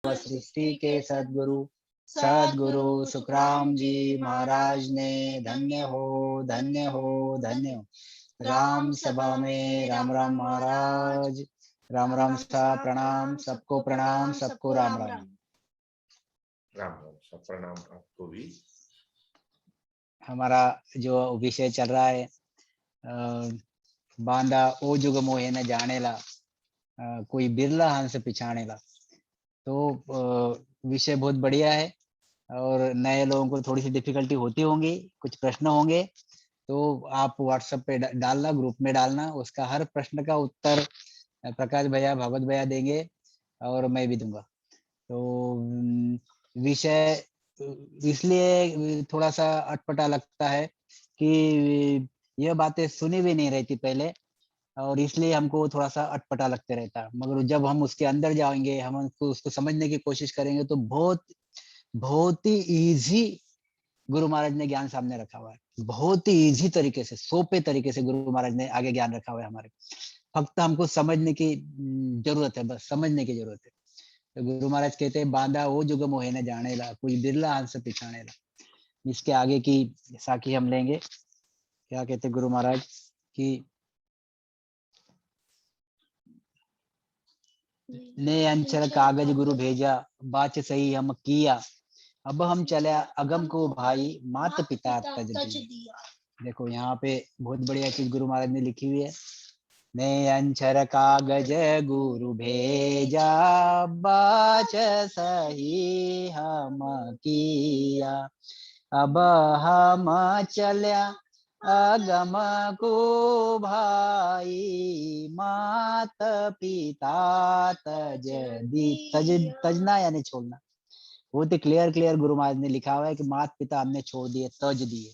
सृष्टि के सदगुरु सदगुरु सुखराम जी महाराज ने धन्य हो धन्य हो धन्य हो। राम सभा में राम राम महाराज, राम राम साहब, प्रणाम सबको, प्रणाम सबको, राम राम राम राम सब प्रणाम आपको भी। हमारा जो विषय चल रहा है बांधा ओ जुग मोहे न जानेला, कोई बिरला हंस पिछानेला। तो विषय बहुत बढ़िया है और नए लोगों को थोड़ी सी डिफिकल्टी होती होंगी, कुछ प्रश्न होंगे तो आप व्हाट्सएप पे डालना, ग्रुप में डालना, उसका हर प्रश्न का उत्तर प्रकाश भैया, भागवत भैया देंगे और मैं भी दूंगा। तो विषय इसलिए थोड़ा सा अटपटा लगता है कि यह बातें सुनी भी नहीं रहती पहले और इसलिए हमको थोड़ा सा अटपटा लगते रहता है, मगर जब हम उसके अंदर जाएंगे, हम उसको समझने की कोशिश करेंगे तो बहुत बहुत ही इजी गुरु महाराज ने ज्ञान सामने रखा हुआ है। बहुत ही इजी तरीके से, सोपे तरीके से गुरु महाराज ने आगे ज्ञान रखा हुआ है हमारे। फक्त हमको समझने की जरूरत है, बस समझने की जरूरत है। तो गुरु महाराज कहते हैं बांधा वो जुग मोहे न जानेला, कोई बिरला हंस पिछानेला। इसके आगे की साखी हम लेंगे। क्या कहते गुरु महाराज कि ने अंचल कागज गुरु भेजा, बाच सही हम किया, अब हम चले अगम को भाई, मात पिता तज दिया। देखो यहाँ पे बहुत बढ़िया चीज गुरु महाराज ने लिखी हुई है। ने अंचर कागज गुरु भेजा, बाच सही हम किया, अब हम चल्या अगम को भाई, मात पिता तज दी। तजना यानी छोड़ना। बहुत ही क्लियर गुरु महाराज ने लिखा हुआ है कि मात पिता हमने छोड़ दिए, तज दिए।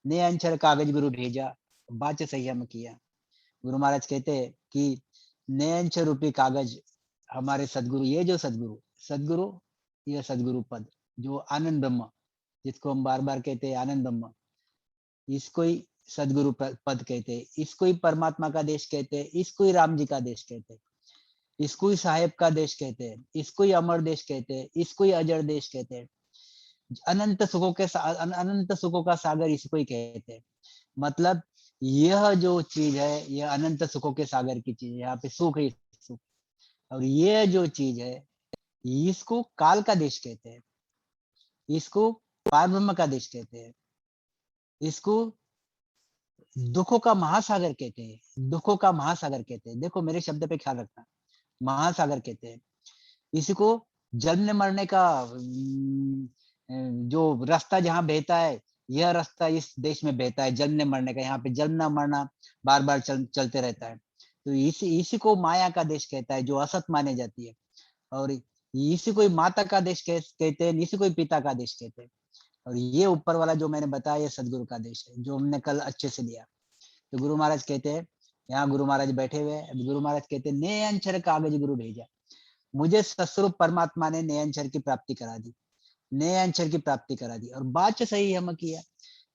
ने अंचर कागज गुरु भेजा, बाच संयम किया। गुरु महाराज कहते हैं कि ने अंचर रूपी कागज हमारे सदगुरु, ये जो सदगुरु ये सदगुरु पद जो आनंद ब्रह्म, जिसको हम बार बार कहते हैं आनंद ब्रह्म, इसको ही सदगुरु पद कहते हैं, इसको ही परमात्मा का देश कहते हैं, इसको ही राम जी का देश कहते हैं, इसको ही साहेब का देश कहते हैं, इसको ही अमर देश कहते हैं, इसको ही अजर देश कहते हैं। अनंत सुखों का सागर इसको ही कहते हैं। मतलब यह जो चीज है, यह अनंत सुखों के सागर की चीज है। यहाँ पे सुख ही सुख। और ये जो चीज है, इसको काल का देश कहते हैं, इसको पारब्रह्म का देश कहते हैं, इसको दुखों का महासागर कहते हैं, दुखों का महासागर कहते हैं। देखो मेरे शब्द पे ख्याल रखना, महासागर कहते हैं। इसको जन्मने मरने का जो रास्ता जहाँ बहता है, यह रास्ता इस देश में बहता है जन्मने मरने का। यहाँ पे जन्मना मरना बार बार चलते रहता है। तो इसी को माया का देश कहता है, जो असत माने जाती है। और इसी को माता का देश कहते हैं, इसी को पिता का देश कहते हैं। और ये ऊपर वाला जो मैंने बताया, ये सदगुरु का देश है, जो हमने कल अच्छे से लिया। तो गुरु महाराज कहते हैं, यहाँ गुरु महाराज बैठे हुए हैं, गुरु महाराज कहते हैं ने अंचर कागज गुरु भेजा। मुझे सस्वरूप परमात्मा ने नए अंचर की प्राप्ति करा दी, नए अंचर की प्राप्ति करा दी। और बाच सही हम किया,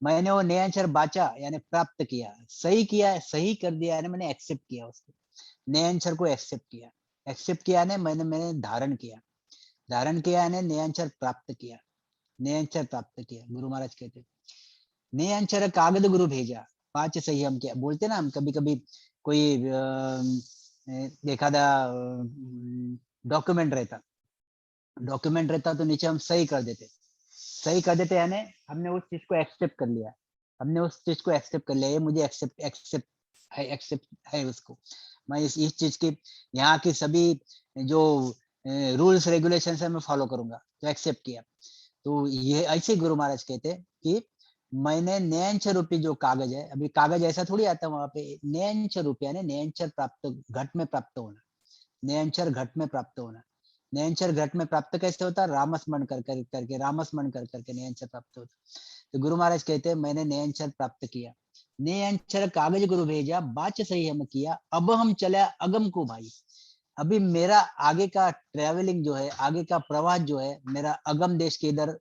मैंने वो नए अंचर बाचा यानी प्राप्त किया, सही किया, सही कर दिया यानी मैंने एक्सेप्ट किया उसको, नए अंचर को एक्सेप्ट किया। एक्सेप्ट किया ने मैंने धारण किया, धारण किया यानी नए अंचर प्राप्त किया, नए अंचर प्राप्त किया। गुरु महाराज कहते नए अंचर कागज गुरु भेजा, पांच सही हम किया। बोलते ना हम कभी कभी कोई देखा था डॉक्यूमेंट रहता तो नीचे हम सही कर देते, सही कर देते यानी हमने उस चीज को एक्सेप्ट कर लिया, हमने उस चीज को एक्सेप्ट कर लिया, ये मुझे एक्सेप्ट है उसको। मैं इस चीज की, यहाँ की सभी जो रूल्स रेगुलेशन है मैं फॉलो करूंगा, तो एक्सेप्ट किया। तो ये ऐसे गुरु महाराज कहते हैं कि मैंने नैंच रूपी जो कागज है, अभी कागज ऐसा थोड़ी आता है वहां पे, नैंच रूपी यानी नैंचर प्राप्त, घट में प्राप्त होना, नैंचर घट में प्राप्त होना। नैंचर घट में प्राप्त कैसे होता है? रामस्मरण करके रामस्मरण करके नैंचर प्राप्त होता। तो गुरु महाराज कहते हैं मैंने नैंचर प्राप्त किया, नैंचर कागज गुरु भेजा, बाच सही हम किया, अब हम चले अगम को भाई। अभी मेरा आगे का ट्रेवलिंग जो है, आगे का प्रवाह जो है, मेरा अगम देश के इधर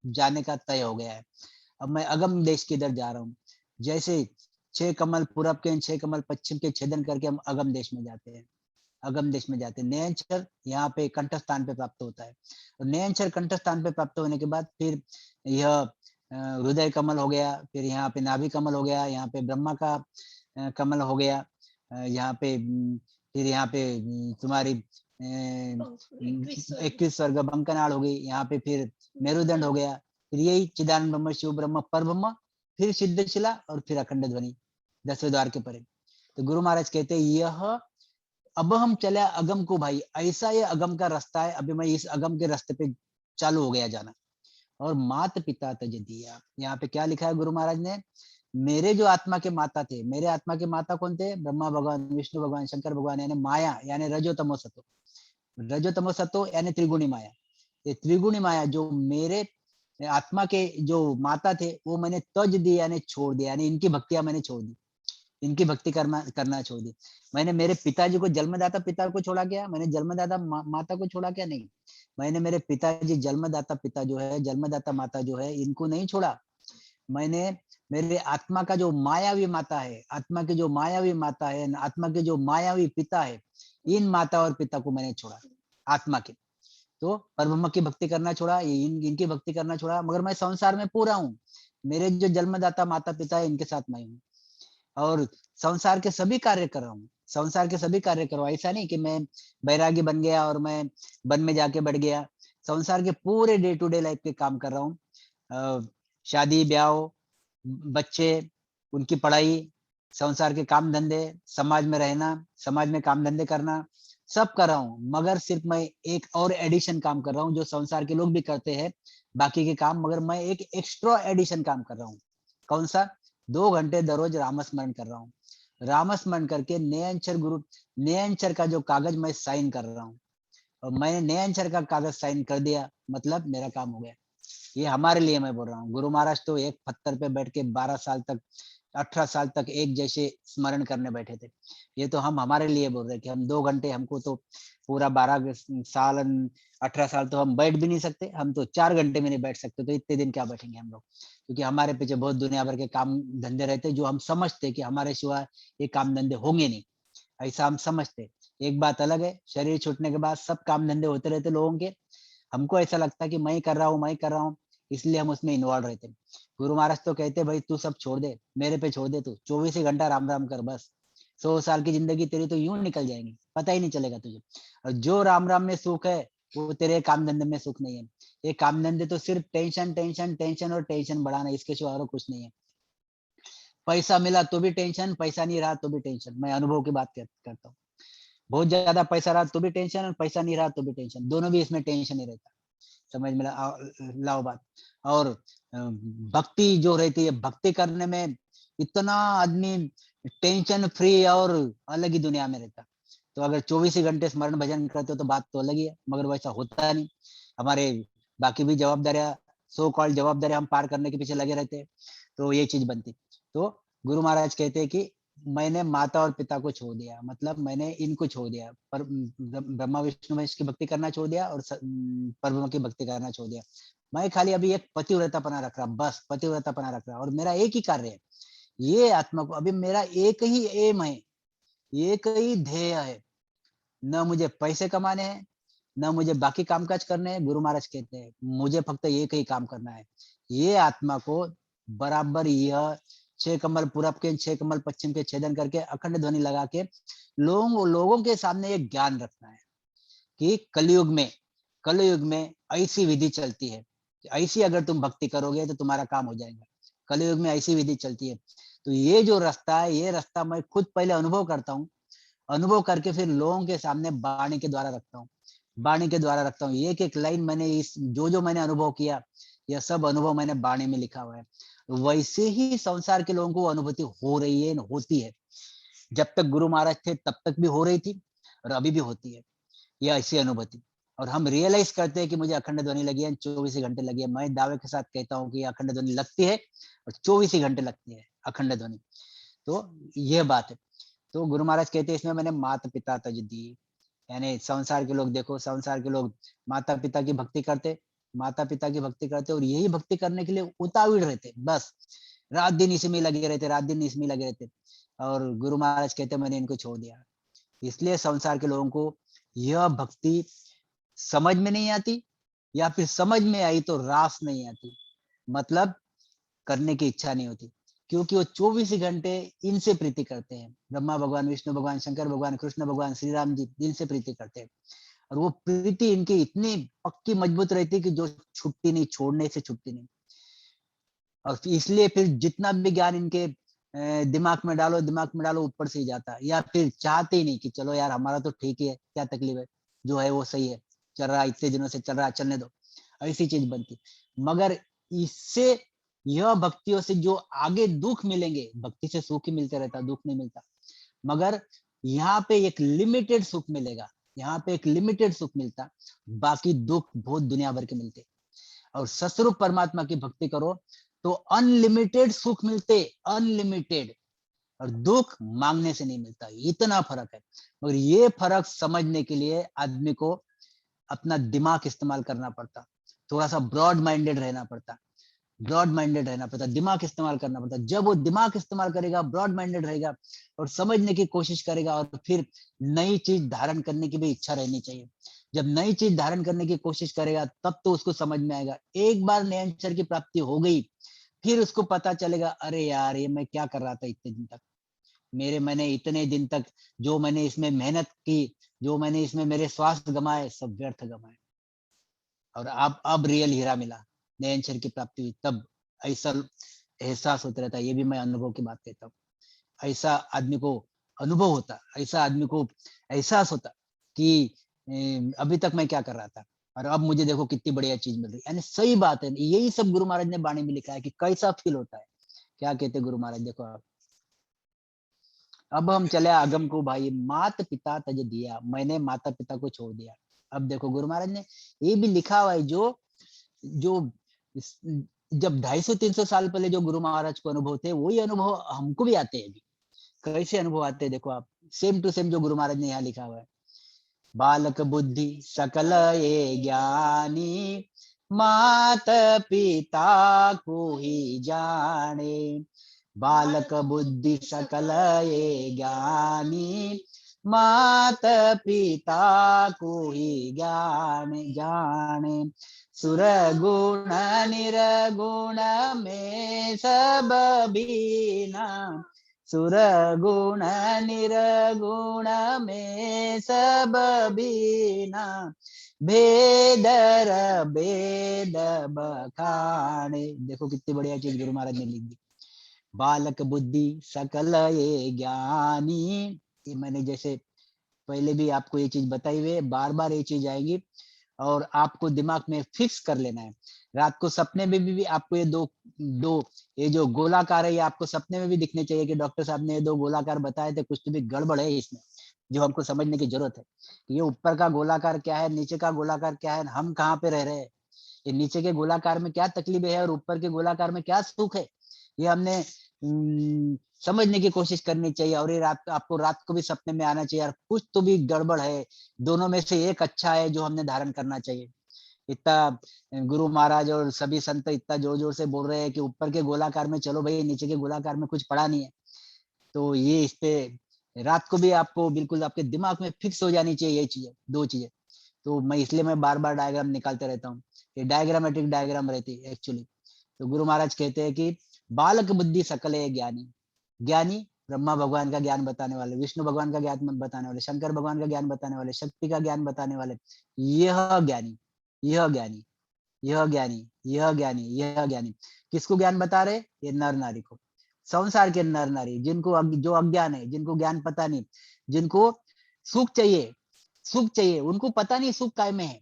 जाने का तय हो गया है। अब मैं अगम देश के इधर जा रहा हूँ। जैसे 6 कमल पूरब के, 6 कमल पश्चिम के छेदन करके हम अगम देश में जाते हैं। अगम देश में जाते। नयनचर यहाँ पे कंठ स्थान पे प्राप्त होता है, और नयनचर कंठ स्थान पे प्राप्त होने के बाद फिर यह हृदय कमल हो गया, फिर यहाँ पे नाभि कमल हो गया, यहाँ पे ब्रह्मा का कमल हो गया, यहाँ पे फिर यहाँ पे तुम्हारी 21 स्वर्ग बंकनाल हो गई, यहाँ पे फिर मेरुदंड हो गया, फिर यही चिदानंद ब्रह्म, शिव ब्रह्म, पर ब्रह्म, फिर सिद्धशिला, और फिर अखंड ध्वनि 10वें द्वार के परे। तो गुरु महाराज कहते हैं यह अब हम चले अगम को भाई, ऐसा ये अगम का रास्ता है, अभी मैं इस अगम के रास्ते पे चालू हो गया जाना। और मात पिता तज दिया, यहाँ पे क्या लिखा है गुरु महाराज ने, मेरे जो आत्मा के माता थे, मेरे आत्मा के माता कौन थे, ब्रह्मा भगवान, विष्णु भगवान, शंकर भगवान, यानी माया, यानी रजो तमो सतो, रजो तमो सतो यानी त्रिगुणी माया। ये त्रिगुणी माया जो मेरे आत्मा के जो माता थे, वो मैंने तज दिया, यानी छोड़ दिया, यानी इनकी भक्तियां मैंने छोड़ दी, इनकी भक्ति करना करना छोड़ दी। मैंने मेरे पिताजी को, जन्मदाता पिता को छोड़ा क्या, मैंने जन्मदाता माता को छोड़ा क्या, नहीं। मैंने मेरे पिताजी जन्मदाता पिता जो है, जन्मदाता माता जो है, इनको नहीं छोड़ा। मैंने मेरे आत्मा का जो मायावी माता है, आत्मा की जो मायावी माता है, आत्मा के जो मायावी पिता है, इन माता और पिता को मैंने छोड़ा आत्मा के। तो परब्रह्म की भक्ति करना छोड़ा, इनकी भक्ति करना छोड़ा, मगर मैं संसार में पूरा हूँ। मेरे जो जन्मदाता माता पिता है, इनके साथ मैं हूँ, और संसार के सभी कार्य कर रहा हूँ, संसार के सभी कार्य कर रहा हूँ। ऐसा नहीं कि मैं बैरागी बन गया और मैं वन में जाके बैठ गया। संसार के पूरे डे टू डे लाइफ के काम कर रहा हूँ, शादी ब्याह, बच्चे, उनकी पढ़ाई, संसार के काम धंधे, समाज में रहना, समाज में काम धंधे करना, सब कर रहा हूँ। मगर सिर्फ मैं एक और एडिशन काम कर रहा हूँ, जो संसार के लोग भी करते हैं बाकी के काम, मगर मैं एक एक्स्ट्रा एडिशन काम कर रहा हूँ। कौन सा, 2 घंटे दररोज रामस्मरण कर रहा हूँ। रामस्मरण करके नयनचर गुरु, नयनचर का जो कागज मैं साइन कर रहा हूँ, और मैंने नयनचर का कागज साइन कर दिया, मतलब मेरा काम हो गया। ये हमारे लिए मैं बोल रहा हूँ। गुरु महाराज तो एक पत्थर पे बैठ के 12 साल तक, 18 साल तक एक जैसे स्मरण करने बैठे थे। ये तो हम हमारे लिए बोल रहे कि हम 2 घंटे, हमको तो पूरा 12 साल 18 साल तो हम बैठ भी नहीं सकते, हम तो 4 घंटे में नहीं बैठ सकते, तो इतने दिन क्या बैठेंगे हम लोग, क्योंकि हमारे पीछे बहुत दुनिया भर के काम धंधे रहते, जो हम समझते कि हमारे सिवा ये काम धंधे होंगे नहीं, ऐसा हम समझते। एक बात अलग है, शरीर छूटने के बाद सब काम धंधे होते रहते लोगों के, हमको ऐसा लगता है कि मैं कर रहा हूँ, मैं कर रहा हूँ, इसलिए हम उसमें इन्वॉल्व रहते। गुरु महाराज तो कहते भाई तू सब छोड़ दे, मेरे पे छोड़ दे, तू 24 ही घंटा राम राम कर बस, 100 साल की जिंदगी तेरी तो यूं निकल जाएगी, पता ही नहीं चलेगा तुझे। और जो राम राम में सुख है, वो तेरे काम धंधे में सुख नहीं है। ये काम धंधे तो सिर्फ टेंशन टेंशन टेंशन और टेंशन बढ़ाना, इसके सिवा और कुछ नहीं है। पैसा मिला तो भी टेंशन, पैसा नहीं रहा तो भी टेंशन, मैं अनुभव की बात करता हूँ। बहुत ज्यादा पैसा रहा तो भी टेंशन, और पैसा नहीं रहा तो भी टेंशन, दोनों भी इसमें टेंशन ही रहता। समझ में लाओ बात। और भक्ति जो रहती है, भक्ति करने में इतना आदमी टेंशन फ्री और अलग ही दुनिया में रहता। तो अगर 24 ही घंटे स्मरण भजन करते हो तो बात तो अलग ही है, मगर वैसा होता नहीं। हमारे बाकी भी जवाबदारियां, सो कॉल्ड जवाबदारियां हम पार करने के पीछे लगे रहते हैं, तो ये चीज बनती। तो गुरु महाराज कहते हैं कि मैंने माता और पिता को छोड़ दिया, मतलब मैंने इनको छोड़ दिया, पर ब्रह्मा विष्णु महेश की भक्ति करना छोड़ दिया, और परब्रह्म की भक्ति करना छोड़ दिया। मैं खाली अभी एक पतिव्रतापना रख रहा, बस पतिव्रतापना रख रहा, और मेरा एक ही कार्य है, ये आत्मा को, अभी मेरा एक ही एम है, एक ही ध्येय है, न मुझे पैसे कमाने हैं, न मुझे बाकी कामकाज करने हैं। गुरु महाराज कहते हैं मुझे फक्त एक ही काम करना है, ये आत्मा को बराबर यह 6 कमल पूरब के, 6 कमल पश्चिम के छेदन करके अखंड ध्वनि लगा के लोगों के सामने एक ज्ञान रखना है कि कलयुग में ऐसी विधि चलती है, ऐसी अगर तुम भक्ति करोगे तो तुम्हारा काम हो जाएगा। कलयुग में ऐसी विधि चलती है। तो ये जो रास्ता है, ये रास्ता मैं खुद पहले अनुभव करता हूँ, अनुभव करके फिर लोगों के सामने वाणी के द्वारा रखता हूँ, वाणी के द्वारा रखता हूँ। एक एक लाइन मैंने इस जो मैंने अनुभव किया, यह सब अनुभव मैंने वाणी में लिखा हुआ है। वैसे ही संसार के लोगों को अनुभूति हो रही है, होती है। जब तक गुरु महाराज थे तब तक भी हो रही थी, और अभी भी होती है यह ऐसी अनुभूति। और हम रियलाइज करते हैं कि मुझे अखंड ध्वनि लगी है, 24 घंटे लगी है। मैं दावे के साथ कहता हूँ कि अखंड ध्वनि लगती है, और 24 घंटे लगती है अखंड ध्वनि। तो यह बात है। तो गुरु महाराज कहते हैं इसमें मैंने माता पिता तज दी, यानी संसार के लोग, देखो संसार के लोग माता पिता की भक्ति करते, माता पिता की भक्ति करते, और यही भक्ति करने के लिए उतावल रहते, बस रात दिन इसमें लगे रहते, रात दिन इसमें लगे रहते। और गुरु महाराज कहते मैंने इनको छोड़ दिया, इसलिए संसार के लोगों को यह भक्ति समझ में नहीं आती, या फिर समझ में आई तो रास नहीं आती, मतलब करने की इच्छा नहीं होती, क्योंकि वो 24 घंटे इनसे प्रीति करते हैं। ब्रह्मा भगवान, विष्णु भगवान, शंकर भगवान, कृष्ण भगवान, श्री राम जी दिल से प्रीति करते हैं। और वो प्रीति इनकी इतनी पक्की मजबूत रहती है कि जो छुट्टी नहीं, छोड़ने से छुट्टी नहीं। और इसलिए फिर जितना भी ज्ञान इनके दिमाग में डालो ऊपर से ही जाता है, या फिर चाहते ही नहीं कि चलो यार हमारा तो ठीक ही है, क्या तकलीफ है, जो है वो सही है, चल रहा है, इतने दिनों से चल रहा है, चलने दो, ऐसी चीज बनती। मगर इससे यह भक्तियों से जो आगे दुख मिलेंगे, भक्ति से सुख ही मिलते रहता, दुख नहीं मिलता, मगर यहाँ पे एक लिमिटेड सुख मिलेगा, यहाँ पे एक लिमिटेड सुख मिलता, बाकी दुख बहुत दुनिया भर के मिलते। और सस्वरूप परमात्मा की भक्ति करो तो अनलिमिटेड सुख मिलते, अनलिमिटेड। और दुख मांगने से नहीं मिलता, इतना फर्क है। मगर ये फर्क समझने के लिए आदमी को अपना दिमाग इस्तेमाल करना पड़ता, थोड़ा सा ब्रॉड माइंडेड रहना पड़ता, ब्रॉड माइंडेड रहना पड़ता, दिमाग इस्तेमाल करना पड़ता। जब वो दिमाग इस्तेमाल करेगा, ब्रॉड माइंडेड रहेगा और समझने की कोशिश करेगा, और फिर नई चीज धारण करने की भी इच्छा रहनी चाहिए। जब नई चीज धारण करने की कोशिश करेगा तब तो उसको समझ में आएगा। एक बार नए अक्षर की प्राप्ति हो गई, फिर उसको पता चलेगा, अरे यार ये मैं क्या कर रहा था इतने दिन तक, मैंने इतने दिन तक जो मैंने इसमें मेहनत की, जो मैंने इसमें मेरे स्वास्थ्य गमाए, सब व्यर्थ गमाए। और अब रियल हीरा मिला, नए अक्षर की प्राप्ति हुई, तब ऐसा एहसास होता रहता है। ये भी मैं अनुभव की बात कहता हूँ। ऐसा आदमी को अनुभव होता, ऐसा आदमी को एहसास होता कि अभी तक मैं क्या कर रहा था और अब मुझे देखो कितनी बढ़िया चीज मिल रही है। यानी सही बात है, यही सब गुरु महाराज ने वाणी में लिखा है कि कैसा फील होता है। क्या कहते गुरु महाराज, देखो आप, अब हम चले आगम को भाई, माता पिता तज दिया, मैंने माता पिता को छोड़ दिया। अब देखो गुरु महाराज ने ये भी लिखा हुआ है, जो जो जब 250-300 साल पहले जो गुरु महाराज को अनुभव थे, वही अनुभव हमको भी आते हैं अभी। कैसे अनुभव आते हैं देखो आप, सेम टू सेम जो गुरु महाराज ने यहाँ लिखा हुआ है। बालक बुद्धि सकल ये ज्ञानी, मात पिता को ही जाने। बालक बुद्धि सकल ये ज्ञानी, मात पिता को ही ज्ञाने जाने। सुर गुण निरगुण में सब बीना, सुर गुण निरगुण में सब बीना। भेदर भेद बखाने, देखो कितनी बढ़िया चीज गुरु महाराज ने लिख दी। बालक बुद्धि सकल ये ज्ञानी, ये मैंने जैसे पहले भी आपको ये चीज बताई हुई है, बार बार ये चीज आएगी और आपको दिमाग में फिक्स कर लेना है। रात को सपने में भी आपको ये दो दो ये जो गोलाकार है, ये आपको सपने में भी दिखने चाहिए कि डॉक्टर साहब ने ये दो गोलाकार बताए थे, कुछ तो भी गड़बड़ है इसमें, जो हमको समझने की जरूरत है कि ये ऊपर का गोलाकार क्या है, नीचे का गोलाकार क्या है, हम कहाँ पे रह रहे हैं, ये नीचे के गोलाकार में क्या तकलीफ है और ऊपर के गोलाकार में क्या सुख है। ये हमने समझने की कोशिश करनी चाहिए। और ये आपको रात को भी सपने में आना चाहिए, यार कुछ तो भी गड़बड़ है, दोनों में से एक अच्छा है जो हमने धारण करना चाहिए। इतना गुरु महाराज और सभी संत इतना जोर जोर से बोल रहे हैं कि ऊपर के गोलाकार में चलो भाई, नीचे के गोलाकार में कुछ पड़ा नहीं है। तो ये इस पे रात को भी आपको बिल्कुल आपके दिमाग में फिक्स हो जानी चाहिए ये चीजें, दो चीजें। तो मैं इसलिए मैं बार बार डायग्राम निकालते रहता हूँ, ये डायग्रामेटिक डायग्राम रहती है एक्चुअली। तो गुरु महाराज कहते हैं कि बालक बुद्धि सकल है ज्ञानी, ज्ञानी ब्रह्मा भगवान का ज्ञान बताने वाले, विष्णु भगवान का ज्ञान बताने वाले, शंकर भगवान का ज्ञान बताने वाले, शक्ति का ज्ञान बताने वाले, यह ज्ञानी, यह ज्ञानी, यह ज्ञानी, यह ज्ञानी, यह ज्ञानी। किसको ज्ञान बता रहे? ये नर नारी को, संसार के नर नारी जिनको जो अज्ञान है, जिनको ज्ञान पता नहीं, जिनको सुख चाहिए, सुख चाहिए, उनको पता नहीं सुख काय में है,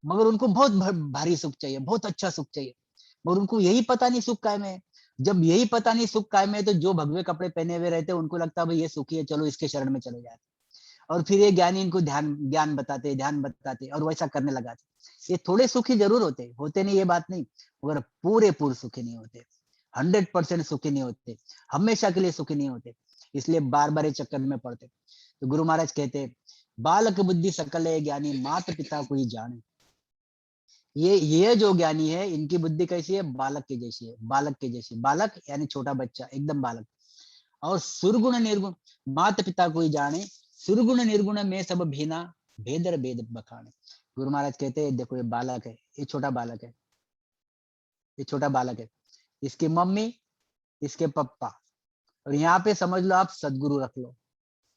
मगर उनको बहुत भारी सुख चाहिए, बहुत अच्छा सुख चाहिए, मगर उनको यही पता नहीं सुख काय में है। जब यही पता नहीं सुख काय में है, तो जो भगवे कपड़े पहने हुए रहते हैं उनको लगता है भाई ये सुखी है, चलो इसके शरण में चले जाते, और फिर ये ज्ञानी इनको ध्यान बताते, ध्यान बताते और वैसा करने लगाते। ये थोड़े सुखी जरूर होते नहीं ये बात नहीं, मगर पूरे सुखी नहीं होते, 100% सुखी नहीं होते, हमेशा के लिए सुखी नहीं होते। इसलिए बार बार चक्कर में पड़ते। तो गुरु महाराज कहते, बालक बुद्धि सकल है ज्ञानी, माता पिता को ही जाने। ये जो ज्ञानी है, इनकी बुद्धि कैसी है? बालक की जैसी है, बालक की जैसी। बालक यानी छोटा बच्चा, एकदम बालक। और सुरगुण निर्गुण, माता पिता को ही जाने, सुरगुण निर्गुण में सब भीना, भेदर भेद बखाने। गुरु महाराज कहते हैं देखो ये बालक है, ये छोटा बालक है, ये छोटा बालक है, इसकी मम्मी, इसके पप्पा, और यहाँ पे समझ लो आप सदगुरु रख लो,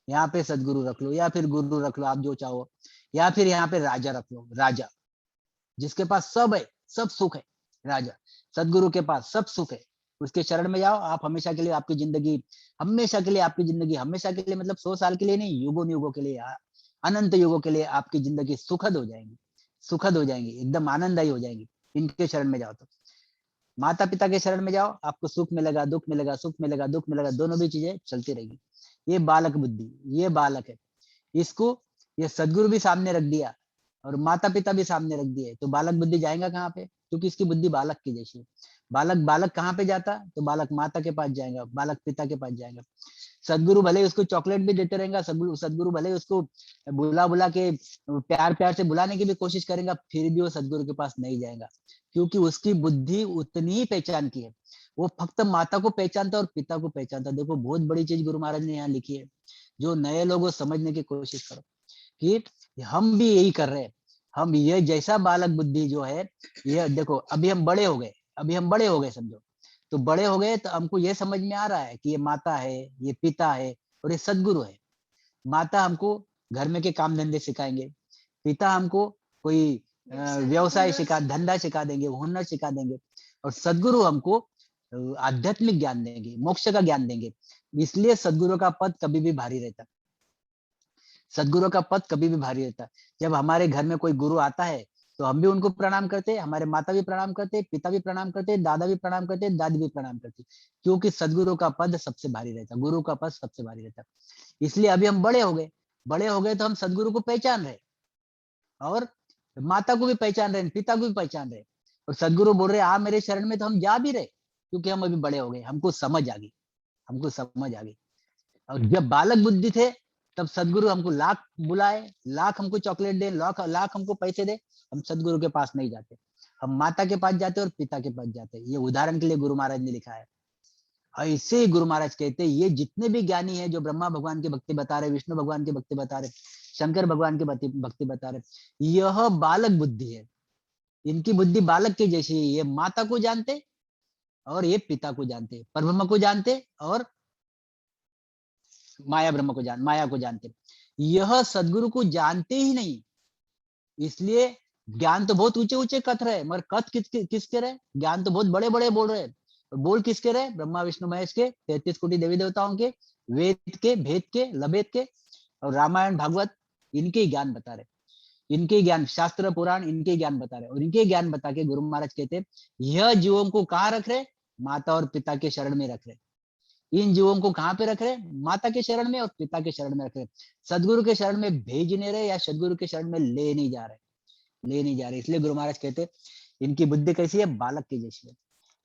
यहाँ पे सदगुरु रख लो, या फिर गुरु रख लो, आप जो चाहो, या फिर यहाँ पे राजा रख लो, राजा जिसके पास सब है, सब सुख है, राजा सदगुरु के पास सब सुख है, उसके शरण में जाओ, आप हमेशा के लिए, आपकी जिंदगी हमेशा के लिए, आपकी जिंदगी हमेशा के लिए, मतलब 100 साल के लिए नहीं, युगों युगों के लिए, अनंत युगों के लिए आपकी जिंदगी सुखद हो जाएंगी, सुखद हो जाएंगी, एकदम आनंददायी हो जाएंगी, इनके शरण में जाओ तो। माता पिता के शरण में जाओ, आपको सुख मिलेगा, दुख मिलेगा, सुख मिलेगा, दुख मिलेगा, दोनों भी चीजें चलती रहेगी। ये बालक बुद्धि, ये बालक है, इसको ये सदगुरु भी सामने रख दिया और माता पिता भी सामने रख दिए, तो बालक बुद्धि जाएगा कहाँ पे? क्योंकि इसकी बुद्धि बालक की जैसी है। बालक बालक कहाँ पे जाता? तो बालक माता के पास जाएगा, बालक पिता के पास जाएगा। सदगुरु भले उसको चॉकलेट भी देते रहेगा, सदगुरु भले उसको बुला बुला के प्यार प्यार से बुलाने की भी कोशिश करेगा, फिर भी वो सदगुरु के पास नहीं जाएगा, क्योंकि उसकी बुद्धि उतनी ही पहचान की है, वो फक्त माता को पहचानता और पिता को पहचानता। देखो बहुत बड़ी चीज गुरु महाराज ने यहाँ लिखी है, जो नए लोगों समझने की कोशिश करो कि हम भी यही कर रहे हैं। हम ये जैसा बालक बुद्धि जो है, ये देखो अभी हम बड़े हो गए, अभी हम बड़े हो गए समझो, तो बड़े हो गए तो हमको ये समझ में आ रहा है कि ये माता है, ये पिता है और ये सदगुरु है। माता हमको घर में के काम धंधे सिखाएंगे, पिता हमको कोई व्यवसाय सिखा, धंधा सिखा देंगे, हुनर सिखा देंगे, और सदगुरु हमको आध्यात्मिक ज्ञान देंगे, मोक्ष का ज्ञान देंगे। इसलिए सदगुरु का पद कभी भी भारी रहता, सदगुरु का पद कभी भी भारी रहता। जब हमारे घर में कोई गुरु आता है तो हम भी उनको प्रणाम करते, हमारे माता भी प्रणाम करते, पिता भी प्रणाम करते, दादा भी प्रणाम करते, दादी भी प्रणाम करती, क्योंकि सदगुरु का पद सबसे भारी रहता, गुरु का पद सबसे भारी रहता। इसलिए अभी हम बड़े हो गए, बड़े हो गए तो हम सदगुरु को पहचान रहे और माता को भी पहचान रहे, पिता को भी पहचान रहे, और सदगुरु बोल रहे आ मेरे शरण में, तो हम जा भी रहे, क्योंकि हम अभी बड़े हो गए, हमको समझ आ गई, हमको समझ आ गई। और जब बालक बुद्धि थे तब सदगुरु हमको लाख बुलाए, लाख हमको चॉकलेट दे, लाख लाख हमको पैसे दे, हम सदगुरु के पास नहीं जाते, हम माता के पास जाते और पिता के पास जाते। ये उदाहरण के लिए गुरु महाराज ने लिखा है। ऐसे ही गुरु महाराज कहते हैं ये जितने भी ज्ञानी है, जो ब्रह्मा भगवान की भक्ति बता रहे, विष्णु भगवान की भक्ति बता रहे, शंकर भगवान की भक्ति बता रहे, यह बालक बुद्धि है, इनकी बुद्धि बालक की जैसी है। ये माता को जानते और ये पिता को जानते, परब्रह्म को जानते और माया को जानते। यह सदगुरु को जानते ही नहीं, इसलिए ज्ञान तो बहुत ऊंचे ऊंचे कथ रहे, मगर कथ किसके रहे? ज्ञान तो बहुत बड़े बड़े बोल रहे, और बोल किसके रहे? ब्रह्मा विष्णु महेश के, 33 कोटि देवी देवताओं के, वेद के, भेद के, लभेद के, और रामायण भागवत, इनके ज्ञान बता रहे, इनके ज्ञान, शास्त्र पुराण, इनके ज्ञान बता रहे। और इनके ज्ञान बता के गुरु महाराज कहते यह जीवों को कहाँ रख रहे? माता और पिता के शरण में रख रहे। इन जीवों को कहाँ पे रख रहे? माता के शरण में और पिता के शरण में रख रहे। सदगुरु के शरण में भेज नहीं रहे, या सदगुरु के शरण में ले नहीं जा रहे, ले नहीं जा रहे। इसलिए गुरु महाराज कहते इनकी बुद्धि कैसी है? बालक की जैसी है।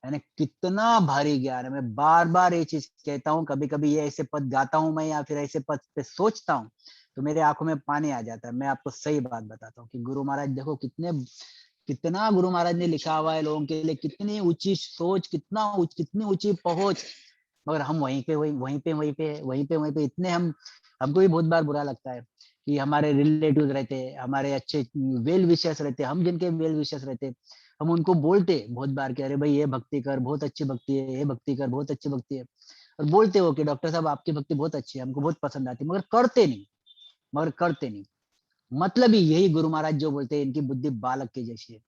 यानी कितना भारी ज्ञान है। मैं बार बार ये चीज कहता हूँ, कभी कभी ये ऐसे पद गाता हूँ मैं, या फिर ऐसे पद पे सोचता हूँ तो मेरे आंखों में पानी आ जाता है। मैं आपको सही बात बताता हूँ कि गुरु महाराज देखो कितना गुरु महाराज ने लिखा हुआ है लोगों के लिए, कितनी ऊंची सोच, कितनी ऊंची पहुंच, मगर हम वहीं पे इतने हमको भी बहुत बार बुरा लगता है कि हमारे रिलेटिव रहते, हमारे अच्छे वेल विशेष रहते, हम जिनके वेल विशेष रहते, हम उनको बोलते बहुत बार कि अरे भाई ये भक्ति कर, बहुत अच्छी भक्ति है, ये भक्ति कर, बहुत अच्छी भक्ति है, और बोलते हो कि डॉक्टर साहब आपकी भक्ति बहुत अच्छी है, हमको बहुत पसंद आती है, मगर करते नहीं। मतलब ही यही गुरु महाराज जो बोलते हैं इनकी बुद्धि बालक की जैसी है।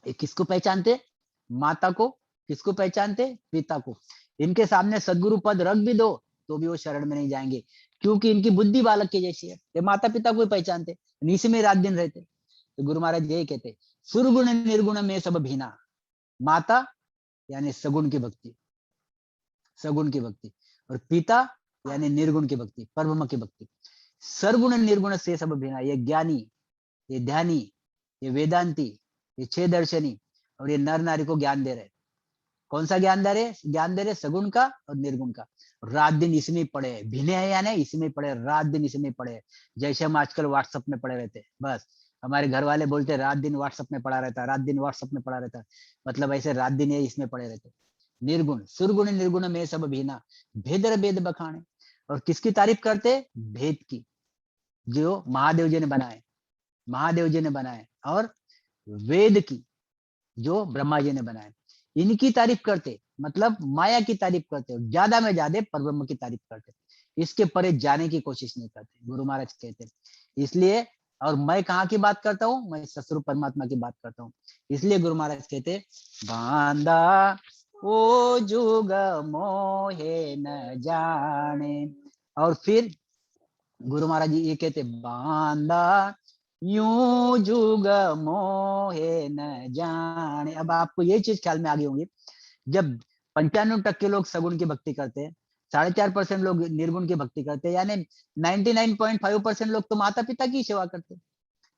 ये किसको पहचानते? माता को। किसको पहचानते? पिता को। इनके सामने सदगुरु पद रख भी दो तो भी वो शरण में नहीं जाएंगे, क्योंकि इनकी बुद्धि बालक की जैसी है। ये माता पिता को पहचानते, इसी में रात दिन रहते। तो गुरु महाराज यही कहते, सुरगुण निर्गुण में सब भीना। माता यानी सगुण की भक्ति, सगुण की भक्ति, और पिता यानी निर्गुण की भक्ति, परब्रह्म की भक्ति। सरगुण निर्गुण से सब भीना। ये ज्ञानी, ये ध्यानी, ये वेदांती, ये छह दर्शनी, और ये नर नारी को ज्ञान दे रहे। कौन सा ज्ञान दे रहे? ज्ञान दे रहे सगुण का और निर्गुण का। रात दिन इसमें पड़े हैं, भिने है या नहीं, इसमें पड़े, रात दिन इसमें पड़े। जैसे हम आजकल व्हाट्सएप में पड़े रहते, बस हमारे घर वाले बोलते रात दिन व्हाट्सएप में पड़ा रहता, रात दिन व्हाट्सएप में पड़ा रहता, मतलब ऐसे रात दिन ये इसमें पड़े रहते। निर्गुण, सुरगुण निर्गुण में सब भीना, भेदर भेद बखाने। और किसकी तारीफ करते? भेद की। जो महादेव जी ने बनाए, महादेव जी ने बनाए, और वेद की जो ब्रह्मा जी ने बनाए, इनकी तारीफ करते, मतलब माया की तारीफ करते, ज्यादा में ज्यादा परब्रह्म की तारीफ करते, इसके परे जाने की कोशिश नहीं करते, गुरु महाराज कहते। इसलिए, और मैं कहाँ की बात करता हूँ, मैं सतस्वरूप परमात्मा की बात करता हूँ। इसलिए गुरु महाराज कहते, बांधा ओ जुग मोहे न जाने। और फिर गुरु महाराज जी ये कहते, बांधा यूं जुग मोहे न जाने। अब आपको ये चीज ख्याल में आ गई होंगी, जब 95% लोग सगुण की भक्ति करते हैं, 4.5% लोग निर्गुण की भक्ति करते हैं, यानी 99.5% लोग तो माता पिता की सेवा करते हैं,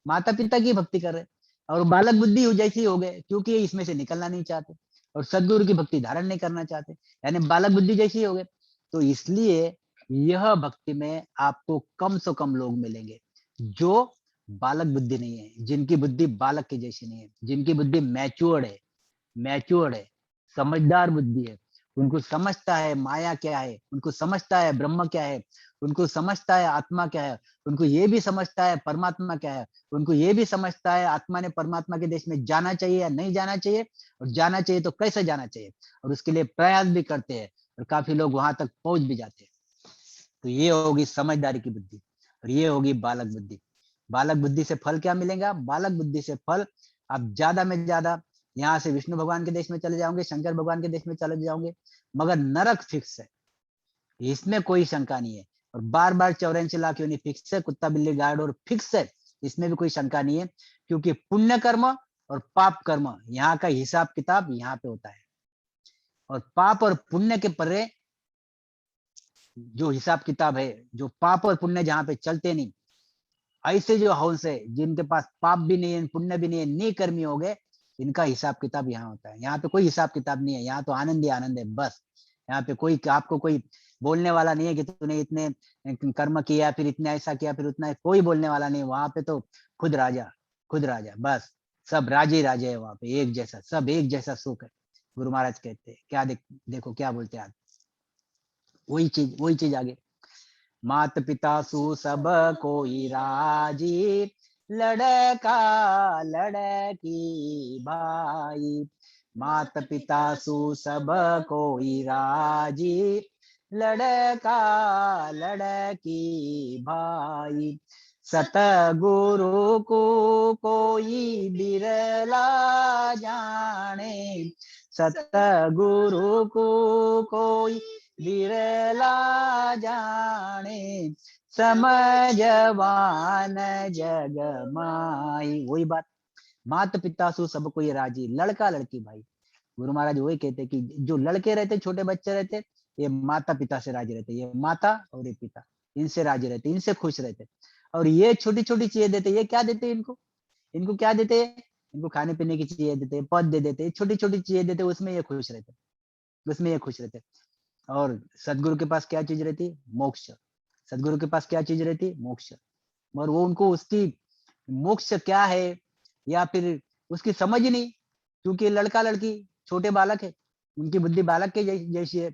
माता पिता की भक्ति कर रहे हैं, और बालक बुद्धि जैसी हो गए, क्योंकि ये इसमें से निकलना नहीं चाहते और सदगुरु की भक्ति धारण नहीं करना चाहते, यानी बालक बुद्धि जैसी हो गए। तो इसलिए यह भक्ति में आपको कम से कम लोग मिलेंगे जो बालक बुद्धि नहीं है, जिनकी बुद्धि बालक की जैसी नहीं है, जिनकी बुद्धि मैच्योर्ड है, मैच्योर्ड है, समझदार बुद्धि है, उनको समझता है माया क्या है, उनको समझता है ब्रह्म क्या है, उनको समझता है आत्मा क्या है, उनको ये भी समझता है परमात्मा क्या है, उनको ये भी समझता है आत्मा ने परमात्मा के देश में जाना चाहिए या नहीं जाना चाहिए, और जाना चाहिए तो कैसे जाना चाहिए, और उसके लिए प्रयास भी करते हैं, और काफी लोग वहां तक पहुंच भी जाते हैं। तो ये होगी समझदारी की बुद्धि, और ये होगी बालक बुद्धि। बालक बुद्धि से फल क्या मिलेगा? बालक बुद्धि से फल, आप ज्यादा में ज्यादा यहाँ से विष्णु भगवान के देश में चले जाओगे, शंकर भगवान के देश में चले जाओगे, मगर नरक फिक्स है, इसमें कोई शंका नहीं है। और बार बार 84 लाख योनि फिक्स है, कुत्ता बिल्ली गाय और फिक्स है, इसमें भी कोई शंका नहीं है, क्योंकि पुण्य कर्म और पाप कर्म यहाँ का हिसाब किताब यहाँ पे होता है, और पाप और पुण्य के परे जो हिसाब किताब है, जो पाप और पुण्य जहाँ पे चलते नहीं, ऐसे जो हंस है जिनके पास पाप भी नहीं है पुण्य भी नहीं है, नी कर्मी हो गए, इनका हिसाब किताब यहाँ होता है। यहाँ पे कोई हिसाब किताब नहीं है, यहाँ तो आनंद ही आनंद है बस। यहाँ पे कोई आपको कोई बोलने वाला नहीं है कि तूने इतने कर्म किया, फिर इतने ऐसा किया, फिर उतना, कोई बोलने वाला नहीं। वहां पे तो खुद राजा, खुद राजा, बस सब राजे राजे है वहां पे, एक जैसा, सब एक जैसा सुख है। गुरु महाराज कहते हैं क्या, देखो क्या बोलते हैं आज, वही चीज आगे, मात पिता सु सब कोई राजी, लड़का लड़की भाई। मात पिता सु सब कोई राजी, लड़का लड़की भाई। सतगुरु को कोई बिरला जाने, सतगुरु को कोई बिरला जाने, समझवान जग माई। वही बात, माता पिता सु सब कोई राजी, लड़का लड़की भाई। गुरु महाराज वही कहते कि जो लड़के रहते, छोटे बच्चे रहते, ये माता पिता से राजी रहते, ये माता और ये पिता, इनसे राजी रहते, इनसे खुश रहते। और ये छोटी छोटी चीजें देते, ये क्या देते इनको, इनको क्या देते, इनको खाने पीने की चीजें देते, पद दे देते, छोटी छोटी चीजें देते, उसमें ये खुश रहते, उसमें ये खुश रहते। और सदगुरु के पास क्या चीज रहती, मोक्ष। सदगुरु के पास क्या चीज रहती, मोक्ष। और वो उनको उसकी मोक्ष क्या है या फिर उसकी समझ ही नहीं, क्योंकि लड़का लड़की छोटे बालक है, उनकी बुद्धि बालक के जैसी है।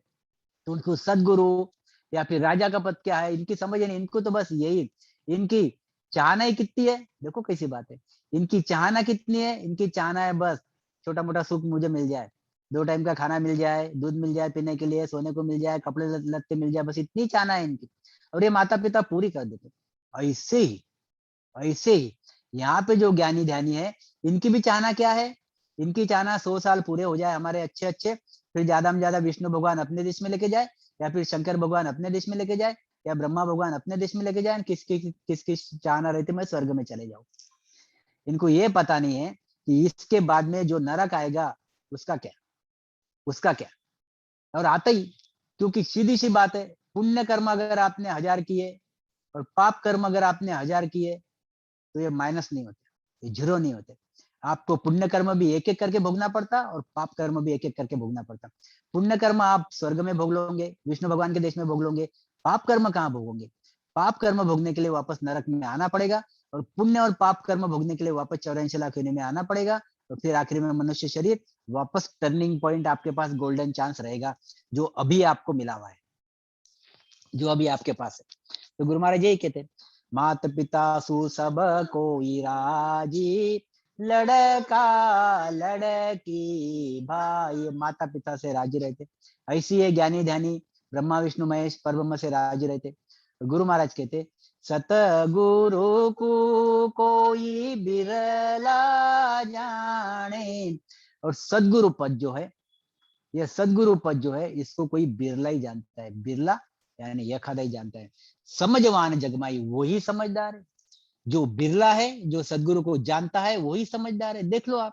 तो उनको सदगुरु या फिर राजा का पद क्या है, इनकी समझ नहीं। इनको तो बस यही, इनकी चाहना ही कितनी है, देखो कैसी बात है, इनकी चाहना कितनी है, इनकी चाहना है बस छोटा मोटा सुख मुझे मिल जाए, 2 टाइम का खाना मिल जाए, दूध मिल जाए पीने के लिए, सोने को मिल जाए, कपड़े लत्ते मिल जाए, बस इतनी चाहना है इनकी। और ये माता पिता पूरी कर देते। ऐसे ही, ऐसे ही यहाँ पे जो ज्ञानी ध्यानी है, इनकी भी चाहना क्या है, इनकी चाहना 100 साल पूरे हो जाए हमारे अच्छे अच्छे, फिर ज्यादा में ज्यादा विष्णु भगवान अपने देश में लेके जाए, या फिर शंकर भगवान अपने देश में लेके जाए, या ब्रह्मा भगवान अपने देश में लेके जाए। किसकी चाहना रहती, मैं स्वर्ग में चले जाऊं। इनको ये पता नहीं है कि इसके बाद में जो नरक आएगा उसका क्या, उसका क्या। और आता ही, क्योंकि सीधी सी बात है, पुण्य कर्म अगर आपने 1000 किए और पाप कर्म अगर आपने 1000 किए, तो ये माइनस नहीं होते, ये जीरो नहीं होते। आपको पुण्य कर्म भी एक एक करके भोगना पड़ता, और पाप कर्म भी एक एक करके भोगना पड़ता। पुण्य कर्म आप स्वर्ग में भोग लोगे, विष्णु भगवान के देश में भोग लोगे, पाप कर्म कहाँ भोगोगे? पाप कर्म भोगने के लिए वापस नरक में आना पड़ेगा, और पुण्य और पाप कर्म भोगने के लिए वापस 84 लाख योनि में आना पड़ेगा, तो फिर आखिर में मनुष्य शरीर वापस, टर्निंग पॉइंट आपके पास गोल्डन चांस रहेगा, जो अभी आपको मिला हुआ है, जो अभी आपके पास है। तो गुरु महाराज यही कहते, मात पिता सु सब कोई राजी, लड़का लड़की भाई। माता पिता से राजी रहते, ऐसी है ज्ञानी ध्यानी ब्रह्मा विष्णु महेश परब्रह्म से राजी रहते। गुरु महाराज कहते, सतगुरु को कोई बिरला जाने। और सदगुरु पद जो है, यह सदगुरु पद जो है, इसको कोई बिरला ही जानता है। बिरला यानी यखादा ही जानता है। समझवान जगमाई, वही समझदार है। जो बिरला है, जो सदगुरु को जानता है, वही समझदार है। देख लो आप,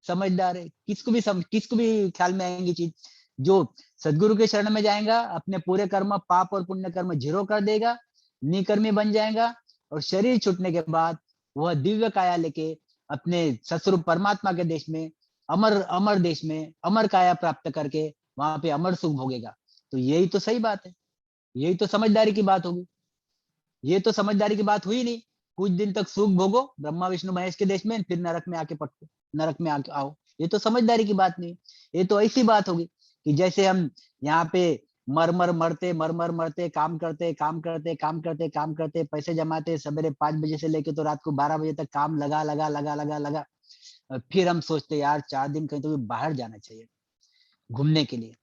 समझदार है। किसको भी ख्याल में आएंगी चीज। जो सदगुरु के शरण में जाएगा, अपने पूरे कर्म पाप और पुण्य कर्म जीरो कर देगा, निकर्मी बन जाएगा, और शरीर छूटने के बाद वह दिव्य काया लेके अपने सतस्वरूप परमात्मा के देश में, अमर अमर देश में अमर काया प्राप्त करके वहां पे अमर सुख भोगेगा। तो यही तो सही बात है, यही तो समझदारी की बात होगी। ये तो समझदारी की बात हुई नहीं। कुछ दिन तक सुख भोगो ब्रह्मा विष्णु महेश के देश में, फिर नरक में आके पटको, नरक में आके आओ। ये तो समझदारी की बात नहीं। ये तो ऐसी बात होगी कि जैसे हम यहाँ पे मर मरते काम करते काम करते काम करते काम करते, पैसे जमाते, सवेरे 5 बजे से लेके तो रात को 12 बजे तक काम लगा लगा लगा लगा लगा। फिर हम सोचते यार 4 दिन कहीं तो बाहर जाना चाहिए घूमने के लिए।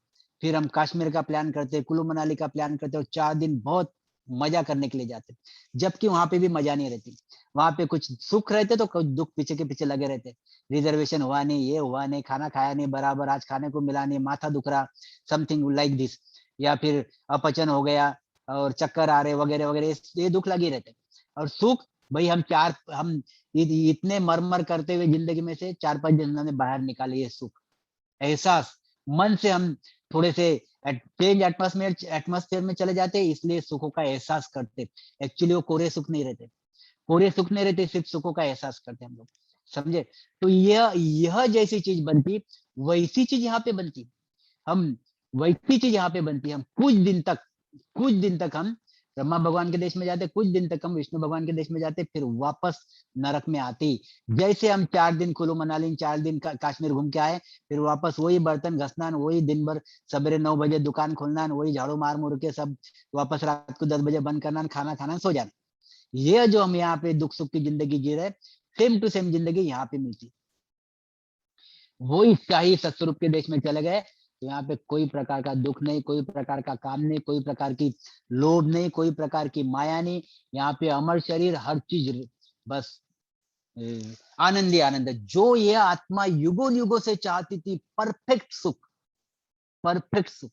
फिर हम कश्मीर का प्लान करते, कुल्लू मनाली का प्लान करते, और 4 दिन बहुत मजा करने के लिए जाते, जबकि वहां पे भी मजा नहीं रहती। वहां पे कुछ सुख रहते तो कुछ दुख पीछे के पीछे लगे रहते। रिजर्वेशन हुआ नहीं, ये हुआ नहीं, खाना खाया नहीं बराबर, आज खाने को मिला नहीं, माथा दुख रहा, समथिंग लाइक दिस, या फिर अपचन हो गया और चक्कर आ रहे वगैरह वगैरह, ये दुख लगे रहते। और सुख भाई, हम इतने मर करते हुए जिंदगी में से 4-5 दिन हमने बाहर निकाले ये सुख, एहसास। मन से हम थोड़े से चेंज एटमॉस्फेयर में चले जाते, इसलिए सुखों का एहसास करते। एक्चुअली वो कोरे सुख नहीं रहते, कोरे सुख नहीं रहते, सिर्फ सुखों का एहसास करते हम लोग, समझे। तो यह जैसी चीज बनती, वैसी चीज यहाँ पे बनती। हम वैसी चीज यहाँ पे बनती। हम कुछ दिन तक हम ब्रह्मा भगवान के देश में जाते, कुछ दिन तक हम विष्णु भगवान के देश में जाते, फिर वापस नरक में आते। जैसे हम 4 दिन कुल्लू मनाली, 4 दिन कश्मीर घूम के आए, फिर वापस वही बर्तन घसना, वही दिन भर सवेरे 9 बजे दुकान खोलना, वही झाड़ू मार मुर के सब वापस रात को 10 बजे बंद करना, खाना खाना, सो जाना। ये जो हम यहाँ पे दुख सुख की जिंदगी जी रहे, सेम टू सेम जिंदगी यहाँ पे मिलती। वही शाही सतस्वरूप के देश में चले गए तो यहाँ पे कोई प्रकार का दुख नहीं, कोई प्रकार का काम नहीं, कोई प्रकार की लोभ नहीं, कोई प्रकार की माया नहीं। यहाँ पे अमर शरीर, हर चीज बस आनंद ही आनंद है। जो ये आत्मा युगों युगों से चाहती थी, परफेक्ट सुख, परफेक्ट सुख,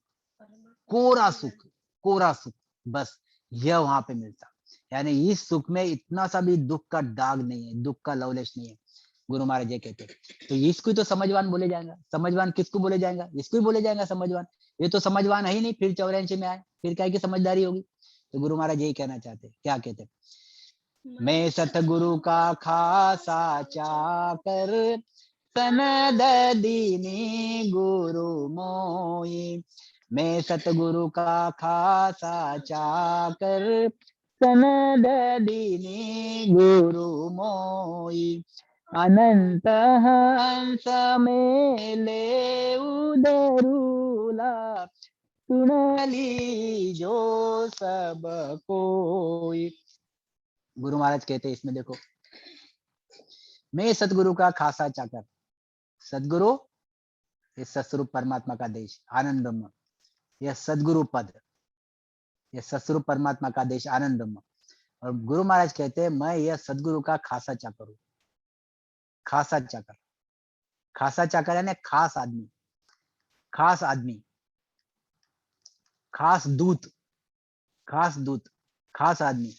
कोरा सुख, कोरा सुख, बस यह वहां पे मिलता। यानी इस सुख में इतना सा भी दुख का दाग नहीं है, दुख का लवलेश नहीं है। गुरु महाराज ये कहते तो इसको तो समझवान बोले जाएगा। समझवान किसको बोले जाएगा? इसको ही बोले जाएगा समझवान। ये तो समझवान है ही नहीं, फिर 84 में आए, फिर क्या की समझदारी होगी। तो गुरु महाराज यही कहना चाहते, क्या कहते, मैं सतगुरु का खासा चाकर, सनद दीनी गुरु मोई। मैं सतगुरु का खासा चाकर, सनद दीनी गुरु मोई। अनंत हंस मेले उदरूला, सुन ली जो सब कोई। गुरु महाराज कहते हैं इसमें, देखो, मैं सतगुरु का खासा चाकर। सदगुरु इस सतस्वरूप परमात्मा का देश आनंद ब्रह्म, यह सदगुरु पद, यह सतस्वरूप परमात्मा का देश आनंद ब्रह्म। और गुरु महाराज कहते हैं मैं यह सदगुरु का खासा चाकर हूं। खासा चाकर, खासा चाकर यानी खास आदमी, खास आदमी, खास दूत, खास दूत, खास आदमी।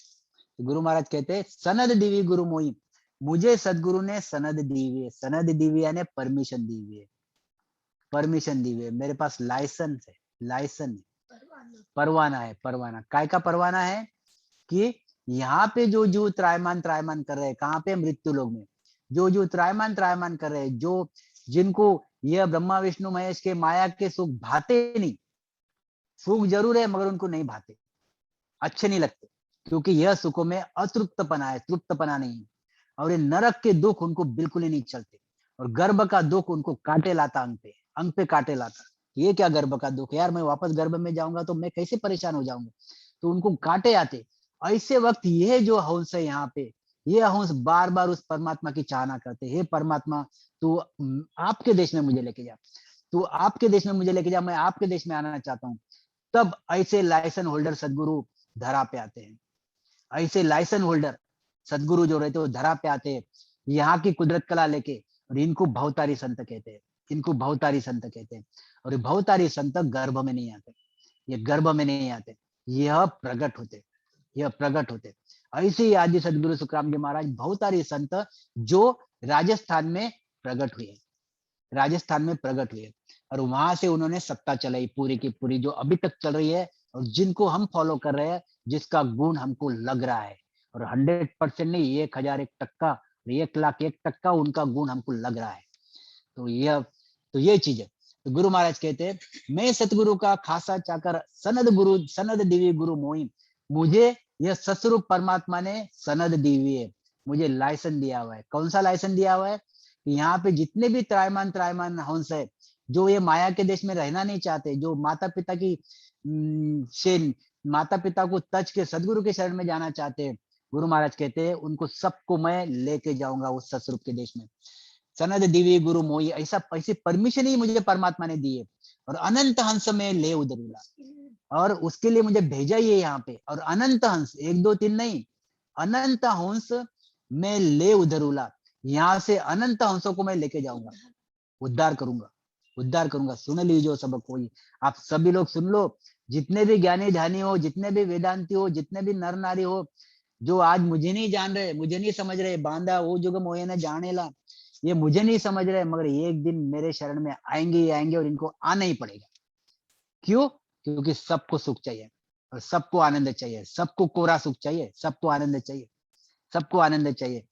तो गुरु महाराज कहते हैं सनद दीवी गुरु मोई, मुझे सदगुरु ने सनद दी हुई है। सनद दी हुई यानी परमिशन दी हुई है, परमिशन दी हुई है। मेरे पास लाइसेंस है, लाइसेंस, परवाना है, परवाना। काय का परवाना है कि यहाँ पे जो जो त्रायमान त्रायमान कर रहे हैं, कहाँ पे? मृत्यु लोक में। जो त्रायमान त्रायमान कर रहे हैं, जो जिनको यह ब्रह्मा विष्णु महेश के माया के सुख भाते नहीं, सुख जरूर है मगर उनको नहीं भाते, अच्छे नहीं लगते, क्योंकि यह सुखों में अतृप्तपना है, तृप्तपना नहीं है। और ये नरक के दुख उनको बिल्कुल ही नहीं चलते। और गर्भ का दुख उनको काटे लाता, अंग पे काटे लाता। ये क्या गर्भ का दुख यार, मैं वापस गर्भ में जाऊंगा तो मैं कैसे परेशान हो जाऊंगा। तो उनको काटे आते, ऐसे वक्त ये जो हंस है यहाँ पे, ये हंस बार बार उस परमात्मा की चाहना करते, हे परमात्मा तू आपके देश में मुझे लेके जा, तू आपके देश में मुझे लेके जा, मैं आपके देश में आना चाहता हूँ। तब ऐसे लाइसेंस होल्डर सदगुरु धरा पे आते हैं। ऐसे लाइसेंस होल्डर सदगुरु जो रहते हैं वो धरा पे आते हैं, यहाँ की कुदरत कला लेके। और इनको भवतारी संत कहते हैं, इनको भवतारी संत कहते हैं। और ये भवतारी संत गर्भ में नहीं आते, ये गर्भ में नहीं आते, यह प्रकट होते, यह प्रकट होते। ऐसे ही आदि सदगुरु सुखराम जी महाराज भवतारी संत जो राजस्थान में प्रकट हुए, राजस्थान में प्रकट हुए। और वहां से उन्होंने सत्ता चलाई पूरी की पूरी, जो अभी तक चल रही है और जिनको हम फॉलो कर रहे हैं, जिसका गुण हमको लग रहा है। और 100% नहीं, 1001% 1,00,001% उनका गुण हमको लग रहा है। तो ये चीज है। तो गुरु महाराज कहते हैं, मैं सतगुरु का खासा चाकर सनद दिव्य गुरु मोहिम। मुझे यह सतस्वरूप परमात्मा ने सनद दी हुई है, मुझे लाइसेंस दिया हुआ है। कौन सा लाइसेंस दिया हुआ है? यहाँ पे जितने भी त्रायमान हंस है, जो ये माया के देश में रहना नहीं चाहते, जो माता पिता की से माता पिता को तज के सदगुरु के शरण में जाना चाहते हैं, गुरु महाराज कहते हैं उनको सबको मैं लेके जाऊंगा उस सतस्वरूप के देश में। सनद दिव्य गुरु मोही, ऐसी परमिशन ही मुझे परमात्मा ने दी है। और अनंत हंस में ले उधरूला, और उसके लिए मुझे भेजा ही है यहाँ पे। और अनंत हंस, 1 2 3 नहीं, अनंत हंस में ले उधरूला, यहाँ से अनंत हंसों को मैं लेके जाऊंगा, उद्धार करूंगा, उद्धार करूंगा। सुन लीजिए सबक कोई, आप सभी लोग सुन लो, जितने भी ज्ञानी ध्यानी हो, जितने भी वेदांती हो, जितने भी नर नारी हो, जो आज मुझे नहीं जान रहे, मुझे नहीं समझ रहे, बांधा वो जुग मोहे न जानेला, ये मुझे नहीं समझ रहे, मगर एक दिन मेरे शरण में आएंगे ही आएंगे, और इनको आना ही पड़ेगा। क्यों? क्योंकि सबको सुख चाहिए और सबको आनंद चाहिए, सबको कोरा सुख चाहिए, सबको आनंद चाहिए, सबको आनंद चाहिए।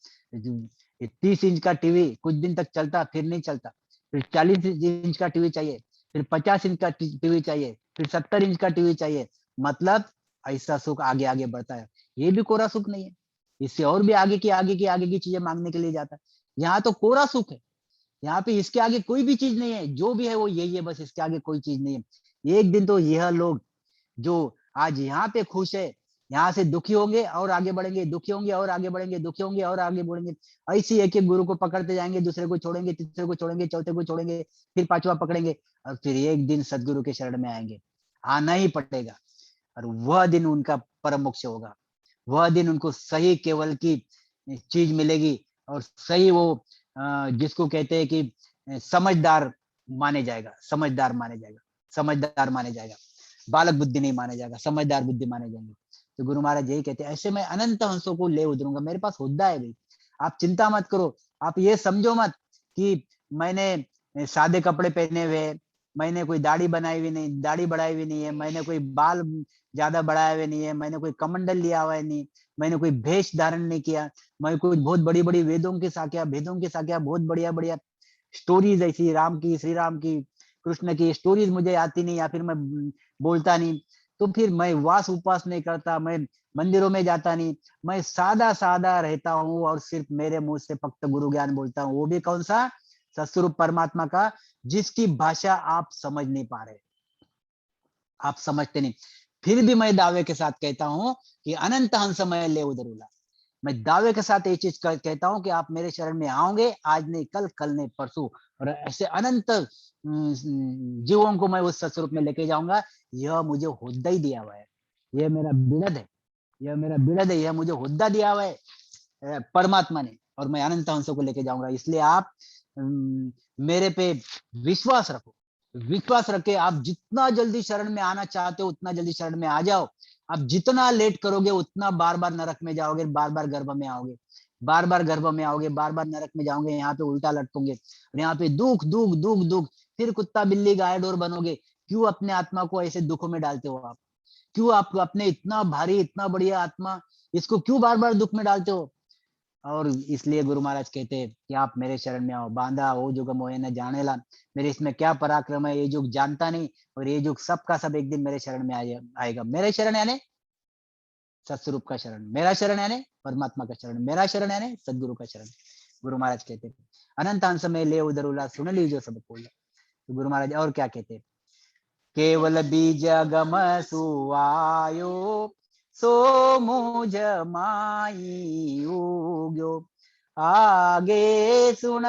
30 इंच का टीवी कुछ दिन तक चलता, फिर नहीं चलता। फिर 40 इंच का टीवी चाहिए, फिर 50 इंच का टीवी चाहिए, फिर 70 इंच का टीवी चाहिए। मतलब ऐसा सुख आगे आगे बढ़ता है। ये भी कोरा सुख नहीं है, इससे और भी आगे की चीजें मांगने के लिए जाता है। यहाँ तो कोरा सुख है, यहाँ पे इसके आगे कोई भी चीज नहीं है, जो भी है वो यही है, बस इसके आगे कोई चीज नहीं है। एक दिन तो यह लोग जो आज यहाँ पे खुश है, यहाँ से दुखी होंगे और आगे बढ़ेंगे, दुखी होंगे और आगे बढ़ेंगे, दुखी होंगे और आगे बढ़ेंगे। ऐसी एक एक गुरु को पकड़ते जाएंगे, दूसरे को छोड़ेंगे, तीसरे को छोड़ेंगे, चौथे को छोड़ेंगे, फिर पांचवा पकड़ेंगे, और फिर एक दिन सदगुरु के शरण में आएंगे, आना ही पड़ेगा। और वह दिन उनका परम मोक्ष होगा, वह दिन उनको सही केवल की चीज मिलेगी। और सही वो जिसको कहते हैं कि समझदार माने जाएगा, समझदार माने जाएगा, समझदार माने जाएगा, बालक बुद्धि नहीं माने जाएगा, समझदार बुद्धि माने जाएंगे। तो गुरु महाराज यही कहते हैं, ऐसे मैं अनंत हंसों को ले उधरूंगा, मेरे पास हुद्दा है भाई, आप चिंता मत करो। आप ये समझो मत कि मैंने सादे कपड़े पहने हुए, मैंने कोई दाढ़ी बनाई हुई नहीं, दाढ़ी बढ़ाई हुई नहीं है, मैंने कोई बाल ज्यादा बढ़ाए हुए नहीं है, मैंने कोई कमंडल लिया हुआ है नहीं, मैंने कोई भेष धारण नहीं किया, मैं कोई बहुत बड़ी बड़ी वेदों की साख्या, भेदों की साख्या, बहुत बढ़िया बढ़िया स्टोरीज ऐसी राम की, श्री राम की, कृष्ण की स्टोरीज मुझे आती नहीं, या फिर मैं बोलता नहीं। तो फिर मैं वास उपवास नहीं करता, मैं मंदिरों में जाता नहीं, मैं सादा सादा रहता हूँ, और सिर्फ मेरे मुंह से फक्त गुरु ज्ञान बोलता हूँ। वो भी कौन सा? सतस्वरूप परमात्मा का, जिसकी भाषा आप समझ नहीं पा रहे, आप समझते नहीं। फिर भी मैं दावे के साथ कहता हूं कि अनंत हंस मैं ले उधरूला। मैं दावे के साथ ये चीज कहता हूं कि आप मेरे शरण में आओगे, आज नहीं कल, कल नहीं परसों, और ऐसे अनंत जीवों को मैं उस सतस्वरूप में लेके जाऊंगा। यह मुझे हुद्दा ही दिया हुआ है, यह मेरा बिड़द है, यह मेरा बिड़द है, यह मुझे हुद्दा दिया हुआ है परमात्मा ने, और मैं अनंत हंसों को लेके जाऊंगा। इसलिए आप मेरे पे विश्वास रखो, विश्वास रखे। आप जितना जल्दी शरण में आना चाहते हो उतना जल्दी शरण में आ जाओ। आप जितना लेट करोगे उतना बार बार नरक में जाओगे, बार बार गर्भ में आओगे, बार बार गर्भ में आओगे, बार बार नरक में जाओगे, यहाँ पे उल्टा लटकोगे, और यहाँ पे दुख दुख दुख दुख, फिर कुत्ता बिल्ली गाय डोर बनोगे। क्यों अपने आत्मा को ऐसे दुखों में डालते हो आप? क्यों आप अपने इतना भारी, इतना बढ़िया आत्मा, इसको क्यों बार बार दुख में डालते हो? और इसलिए गुरु महाराज कहते हैं कि आप मेरे शरण में आओ, बांधा वो जुग मोहे न जानेला, मेरे इसमें क्या पराक्रम है, ये युग जानता नहीं, और ये युग सबका सब एक दिन मेरे शरण में आएगा। मेरे शरण यानी सतस्वरूप का शरण, मेरा शरण यानी परमात्मा का शरण, मेरा शरण यानी सदगुरु का शरण। गुरु महाराज कहते हैं अनंत अंश में ले उधरूला, सुन लीजिए सब बोल। तो गुरु महाराज और क्या कहते हैं? केवल बीज गम सुआयो, सो मुझ माई उग्यो, आगे सुन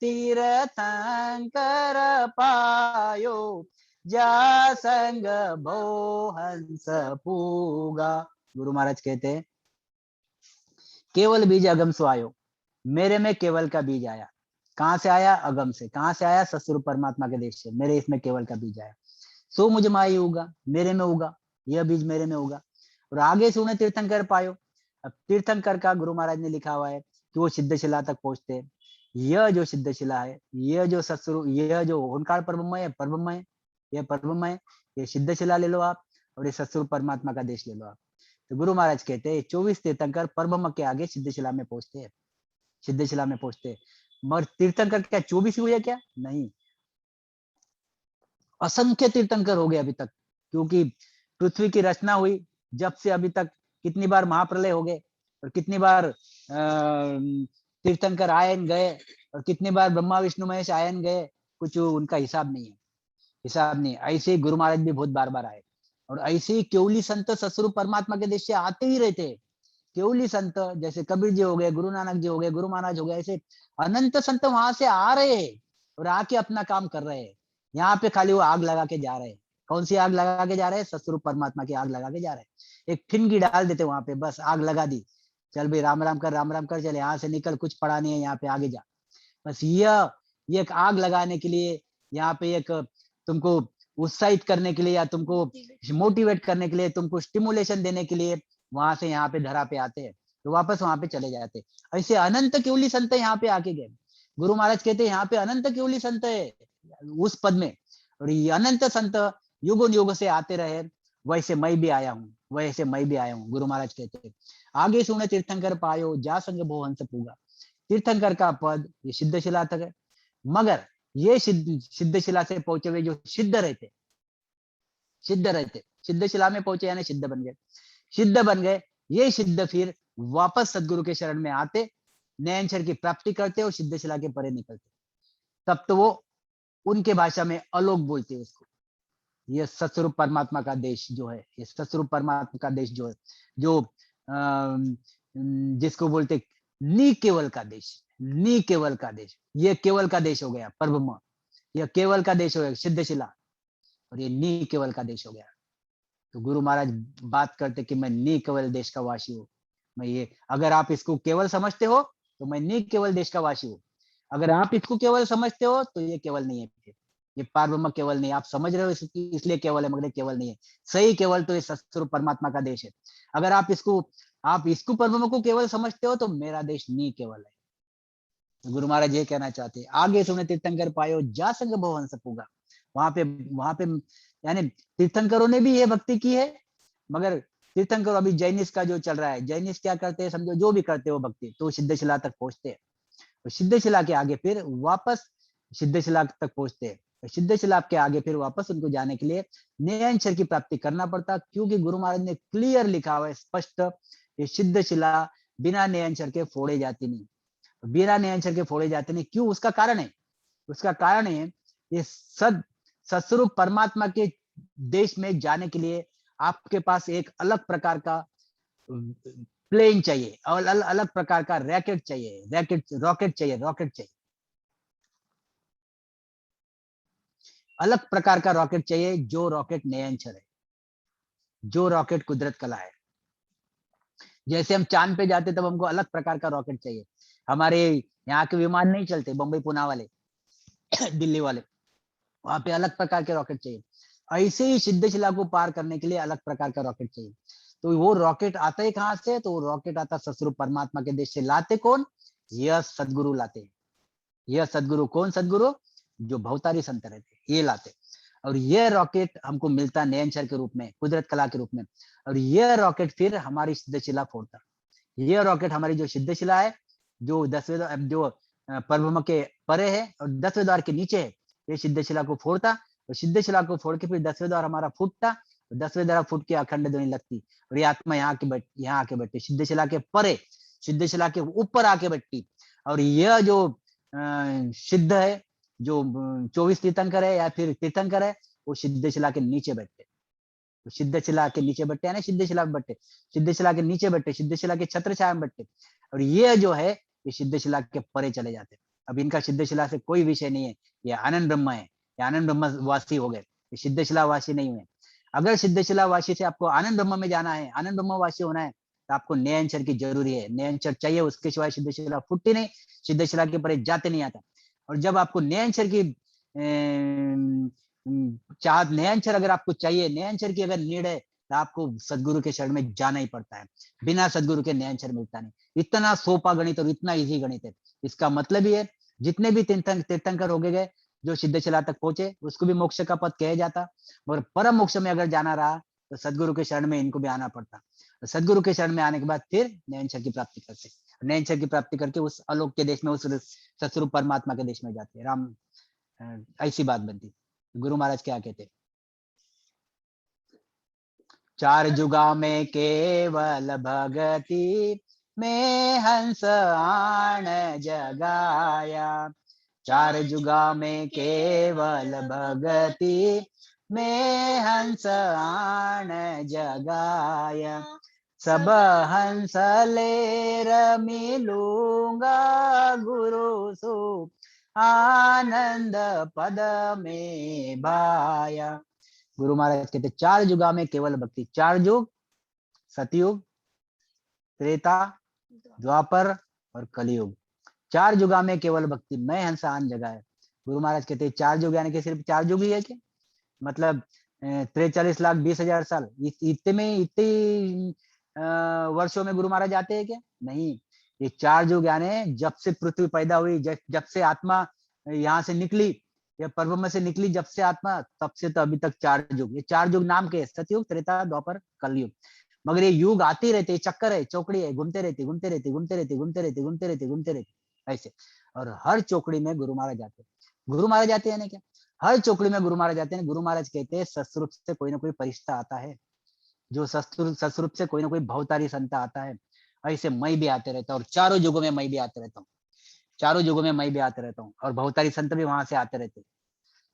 तीर्थंकर पायो, जा संग भो हंस पूगा। गुरु महाराज कहते हैं केवल बीज अगम सो आयो, मेरे में केवल का बीज आया। कहां से आया? अगम से। कहां से आया? सतस्वरूप परमात्मा के देश से। मेरे इसमें केवल का बीज आया। सो मुझ माई उगा, मेरे में उगा, यह बीज मेरे में उगा। और आगे से उन्हें तीर्थंकर पायो। अब तीर्थंकर का गुरु महाराज ने लिखा हुआ है कि वो सिद्धशिला तक पहुंचते हैं। यह जो सिद्धशिला है, यह जो सतस्वरूप, यह जो ओंकार परब्रह्म है, परब्रह्म है, यह परब्रह्म है। ये सिद्धशिला ले लो आप, और ये सतस्वरूप परमात्मा का देश ले लो आप। तो गुरु महाराज कहते हैं 24 तीर्थंकर परब्रह्म के आगे सिद्धशिला में पहुंचते हैं, सिद्धशिला में पहुंचते हैं। मगर तीर्थंकर क्या 24 ही हुए क्या? नहीं, असंख्य तीर्थंकर हो गए अभी तक, क्योंकि पृथ्वी की रचना हुई जब से अभी तक कितनी बार महाप्रलय हो गए, और कितनी बार तीर्थंकर आयन गए, और कितनी बार ब्रह्मा विष्णु महेश आयन गए, कुछ उनका हिसाब नहीं है, हिसाब नहीं। ऐसे ही गुरु महाराज भी बहुत बार बार आए, और ऐसे ही केवली संत सतस्वरूप परमात्मा के देश से आते ही रहते हैं। केवली संत जैसे कबीर जी हो गए, गुरु नानक जी हो गए, गुरु महाराज हो गए, ऐसे अनंत संत वहां से आ रहे हैं और आके अपना काम कर रहे हैं। यहाँ पे खाली वो आग लगा के जा रहे हैं। कौन सी आग लगा के जा रहे हैं? सतस्वरूप परमात्मा की आग लगा के जा रहे हैं। एक फिनगी डाल देते वहां पे, बस आग लगा दी, चल भाई राम राम कर, राम राम कर, चले यहाँ से निकल, कुछ पड़ा नहीं है यहाँ पे, आगे जा। बस ये एक आग लगाने के लिए, यहाँ पे एक तुमको उत्साहित करने के लिए, या तुमको मोटिवेट करने के लिए, तुमको स्टिमुलेशन देने के लिए वहां से यहाँ पे धरा पे आते हैं, तो वापस वहां पे चले जाते। ऐसे अनंत केवली संत यहाँ पे आके गए। गुरु महाराज कहते हैं यहाँ पे अनंत केवली संत है उस पद में, और ये अनंत संत युगों युग से आते रहे। वैसे मैं भी आया हूँ, वैसे मैं भी आया हूँ। गुरु महाराज कहते हैं आगे सुने तीर्थंकर पायो, जा संग भो हंस पूगा। तीर्थंकर का पद ये सिद्धशिला तक है। मगर ये सिद्धशिला से पहुंचे हुए जो सिद्ध रहते, सिद्ध रहते, सिद्धशिला में पहुंचे यानी सिद्ध बन गए, सिद्ध बन गए। ये सिद्ध फिर वापस सदगुरु के शरण में आते, नयनचर की प्राप्ति करते और सिद्धशिला के परे निकलते। तब तो वो उनके भाषा में अलोक बोलते हैं उसको। ये सतस्वरूप परमात्मा का देश जो है, ये सतस्वरूप परमात्मा का देश जो है, जो जिसको बोलते नी केवल का देश, नी केवल का देश, ये केवल का देश हो गया परब्रह्म, यह केवल का देश हो गया सिद्धशिला, और ये नी केवल का देश हो गया। तो गुरु महाराज बात करते कि मैं नी केवल देश का वासी हूँ। मैं ये, अगर आप इसको केवल समझते हो तो मैं नी केवल देश का वासी हूँ। अगर आप इसको केवल समझते हो तो ये केवल नहीं है, फिर ये पारब्रह्म केवल नहीं। आप समझ रहे हो इसलिए केवल है, मगर केवल नहीं है। सही केवल तो ये सतस्वरूप परमात्मा का देश है। अगर आप इसको परब्रह्म को केवल समझते हो तो मेरा देश नी केवल है। तो गुरु महाराज ये कहना चाहते हैं आगे सुने तीर्थंकर पायो, जा संग भवन सपूगा। वहां पे यानी तीर्थंकरों ने भी ये भक्ति की है। मगर तीर्थंकर अभी जैनिस का जो चल रहा है, जैनिस क्या करते हैं समझो, जो भी करते हो भक्ति, तो सिद्धशिला तक पहुंचते हैं। तो सिद्धशिला के आगे फिर वापस सिद्धशिला तक पहुंचते हैं। सिद्धशिला के आगे फिर वापस उनको जाने के लिए नयनचर की प्राप्ति करना पड़ता, क्योंकि गुरु महाराज ने क्लियर लिखा हुआ है स्पष्ट, ये सिद्धशिला बिना नयनचर के फोड़े जाती नहीं, बिना नयनचर के फोड़े जाते नहीं। क्यों? उसका कारण है, उसका कारण है ये सतस्वरूप परमात्मा के देश में जाने के लिए आपके पास एक अलग प्रकार का प्लेन चाहिए, और अलग प्रकार का रॉकेट चाहिए, रॉकेट चाहिए, रॉकेट चाहिए, अलग प्रकार का रॉकेट चाहिए। जो रॉकेट नयनचर है, जो रॉकेट कुदरत कला है। जैसे हम चांद पे जाते तब हमको अलग प्रकार का रॉकेट चाहिए। हमारे यहाँ के विमान नहीं चलते, बम्बई पुणे वाले दिल्ली वाले, वहां पे अलग प्रकार के रॉकेट चाहिए। ऐसे ही सिद्धशिला को पार करने के लिए अलग प्रकार का रॉकेट चाहिए। तो वो रॉकेट आता है कहां से? तो वो रॉकेट आता सतस्वरूप परमात्मा के देश से। लाते कौन? यह सदगुरु लाते हैं। यह सदगुरु कौन? सदगुरु जो भवतारी संत रहते, ये लाते। और यह रॉकेट हमको मिलता नयनचर के रूप में, कुदरत कला के रूप में। और यह रॉकेट फिर हमारी सिद्धशिला फोड़ता। यह रॉकेट हमारी जो सिद्धशिला है, जो 10वें जो परब्रह्म के परे है और 10वें द्वार के नीचे है, ये सिद्धशिला को फोड़ता। और सिद्धशिला को फोड़ के फिर 10वें द्वार हमारा फूटता, 10वें द्वार फूट के अखंड ध्वनि लगती, और ये आत्मा यहाँ आके बैठती सिद्धशिला के परे, सिद्धशिला के ऊपर आके बैठती। और यह जो सिद्ध है, जो 24 तीर्थंकर है या फिर तीर्थंकर है, वो सिद्धशिला के नीचे बैठते। तो सिद्धशिला के नीचे बैठे, यानी सिद्धशिला में बैठे, सिद्धशिला के नीचे बैठे, सिद्धशिला के छत्र छाया में बैठे। और ये जो है ये सिद्धशिला के परे चले जाते हैं। अब इनका सिद्धशिला से कोई विषय नहीं है, ये आनंद ब्रह्म है, ये आनंद ब्रह्म वासी हो गए, ये सिद्धशिला वासी नहीं हुए। अगर सिद्धशिला वासी से आपको आनंद ब्रह्म में जाना है, आनंद ब्रह्म वासी होना है, तो आपको नयनचर की जरूरी है, नयनचर चाहिए, उसके सिवाय सिद्धशिला फुटती नहीं, सिद्धशिला के परे जाते नहीं आता। और जब आपको नयनचर की चाहत, नयनचर अगर आपको चाहिए, नयनचर की अगर नीड है, तो आपको सदगुरु के शरण में जाना ही पड़ता है। बिना सदगुरु के नयनचर मिलता नहीं। इतना सोपा गणित और इतना इजी गणित है। इसका मतलब ही है जितने भी तीर्थंकर हो गए जो सिद्धशिला तक पहुंचे, उसको भी मोक्ष का पथ कहा जाता, मगर परम मोक्ष में अगर जाना रहा तो सदगुरु के शरण में इनको भी आना पड़ता। सदगुरु के शरण में आने के बाद फिर नयनचर की प्राप्ति करते, नयनचर की प्राप्ति करके उस आलोक के देश में, उस सतस्वरूप परमात्मा के देश में जाते। राम, ऐसी बात बनती। गुरु महाराज क्या कहते, चार जुगा में केवल भगति में हंस आण जगाया, चार जुगा में केवल भगति में हंस आण जगाया, सब हंस लेर मिलूंगा गुरु सु आनंद पद में भाया। गुरु महाराज कहते चार जुगा में केवल भक्ति, चार युग, सतयुग, त्रेता, द्वापर और कलयुग, चार जुगा में केवल भक्ति मैं हंस आन जगह है। गुरु महाराज कहते चार युग यानी कि सिर्फ चार युग ही है क्या? मतलब 43,20,000 साल, इतने में, इतने वर्षों में गुरु महाराज आते हैं क्या? नहीं, ये चार युग यानी जब से पृथ्वी पैदा हुई, जब से आत्मा यहाँ से निकली, या पर्व में से निकली, जब से आत्मा, तब से तो अभी तक चार युग। ये चार युग नाम के, सतयुग, त्रेता, द्वापर, कलयुग। मगर ये युग आते रहते, चक्कर है, चौकड़ी है, घूमते रहते, घूमते रहते, घूमते रहते, घूमते रहते, घूमते रहते, घूमते रहते, ऐसे। और हर चौकड़ी में गुरु महाराज आते हैं। गुरु महाराज आते हैं ना क्या? हर चौकड़ी में गुरु महाराज आते हैं। गुरु महाराज कहते हैं सत्स्वरूप से कोई ना कोई फरिश्ता आता है, जो सत्स्वरूप से कोई ना कोई भवतारी संता आता है। ऐसे मैं भी आते रहता हूँ, और चारों युगों में मैं भी आते रहता हूँ, चारों युगों में मैं भी आते रहता हूँ, और भवतारी संत भी वहां से आते रहते हैं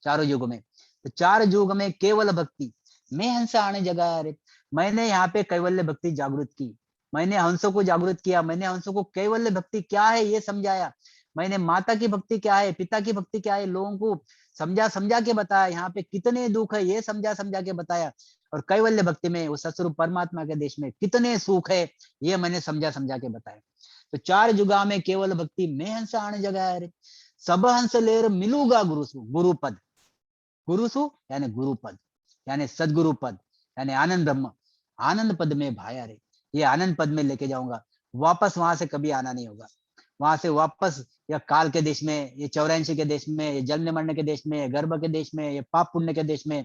चारों युगों में। तो चार युग में केवल भक्ति मैं हंस आने जगह। अरे मैंने यहाँ पे कैवल्य भक्ति जागृत की, मैंने हंसों को जागृत किया, मैंने हंसों को कैवल्य भक्ति क्या है ये समझाया, मैंने माता की भक्ति क्या है, पिता की भक्ति क्या है, लोगों को समझा समझा के बताया, यहाँ पे कितने दुख है ये समझा समझा के बताया, और कैवल्य भक्ति में उस सतस्वरूप परमात्मा के देश में कितने सुख है ये मैंने समझा समझा के बताया। तो चार जुगा में केवल भक्ति मैं हंस आने जगह है। सब हंस लेर मिलूगा गुरु पद, गुरुसु यानी गुरु पद, यानी सदगुरु पद, यानी आनंद ब्रह्म, आनंद पद में भाया रे, ये आनंद पद में लेके जाऊंगा। वापस वहां से कभी आना नहीं होगा, वहां से वापस या काल के देश में, ये 84 के देश में, ये जलने मरने के देश में, गर्भ के देश में, ये पाप पुण्य के देश में,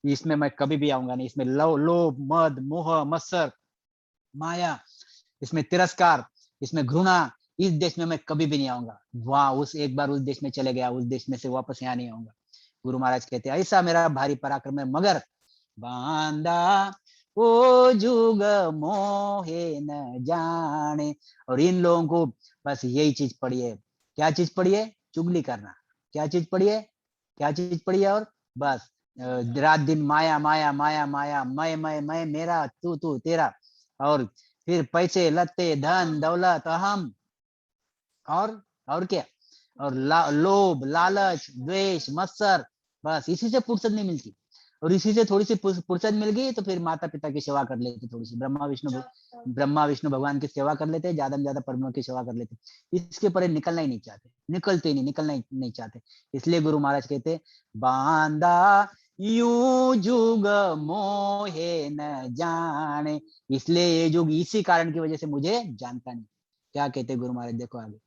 इसमें मैं कभी भी आऊंगा नहीं। इसमें लोभ, मद, मोह, मत्सर, माया, इसमें तिरस्कार, इसमें घृणा, इस देश में मैं कभी भी नहीं आऊंगा। वहां उस एक बार उस देश में चले गया, उस देश में से वापस यहाँ नहीं आऊंगा। गुरु महाराज कहते हैं ऐसा मेरा भारी पराक्रम है, मगर बांदा ओ जुग मोहे न जाने। और इन लोगों को बस यही चीज पड़ी है। क्या चीज पड़ी है? चुगली करना। क्या चीज पड़ी है? क्या चीज पड़ी है? और बस रात दिन माया माया माया माया, मैं मेरा, तू तू तेरा, और फिर पैसे, लत्ते, धन, दौलत, अहम, और क्या, और लोभ, लालच, द्वेष, मत्सर, बस इसी से फुर्सत नहीं मिलती। और इसी से थोड़ी सी फुर्सत मिल गई तो फिर माता पिता की सेवा कर लेते, थोड़ी सी ब्रह्मा विष्णु भगवान की सेवा कर लेते, ज्यादा में ज्यादा परमात्मा की सेवा कर लेते। इसके परे निकलना ही नहीं चाहते, निकलते नहीं, निकलना ही नहीं चाहते। इसलिए गुरु महाराज कहते बांदा यू जुग मोहे न जाने, इसलिए ये जुग इसी कारण की वजह से मुझे जानता नहीं। क्या कहते गुरु महाराज, देखो आगे,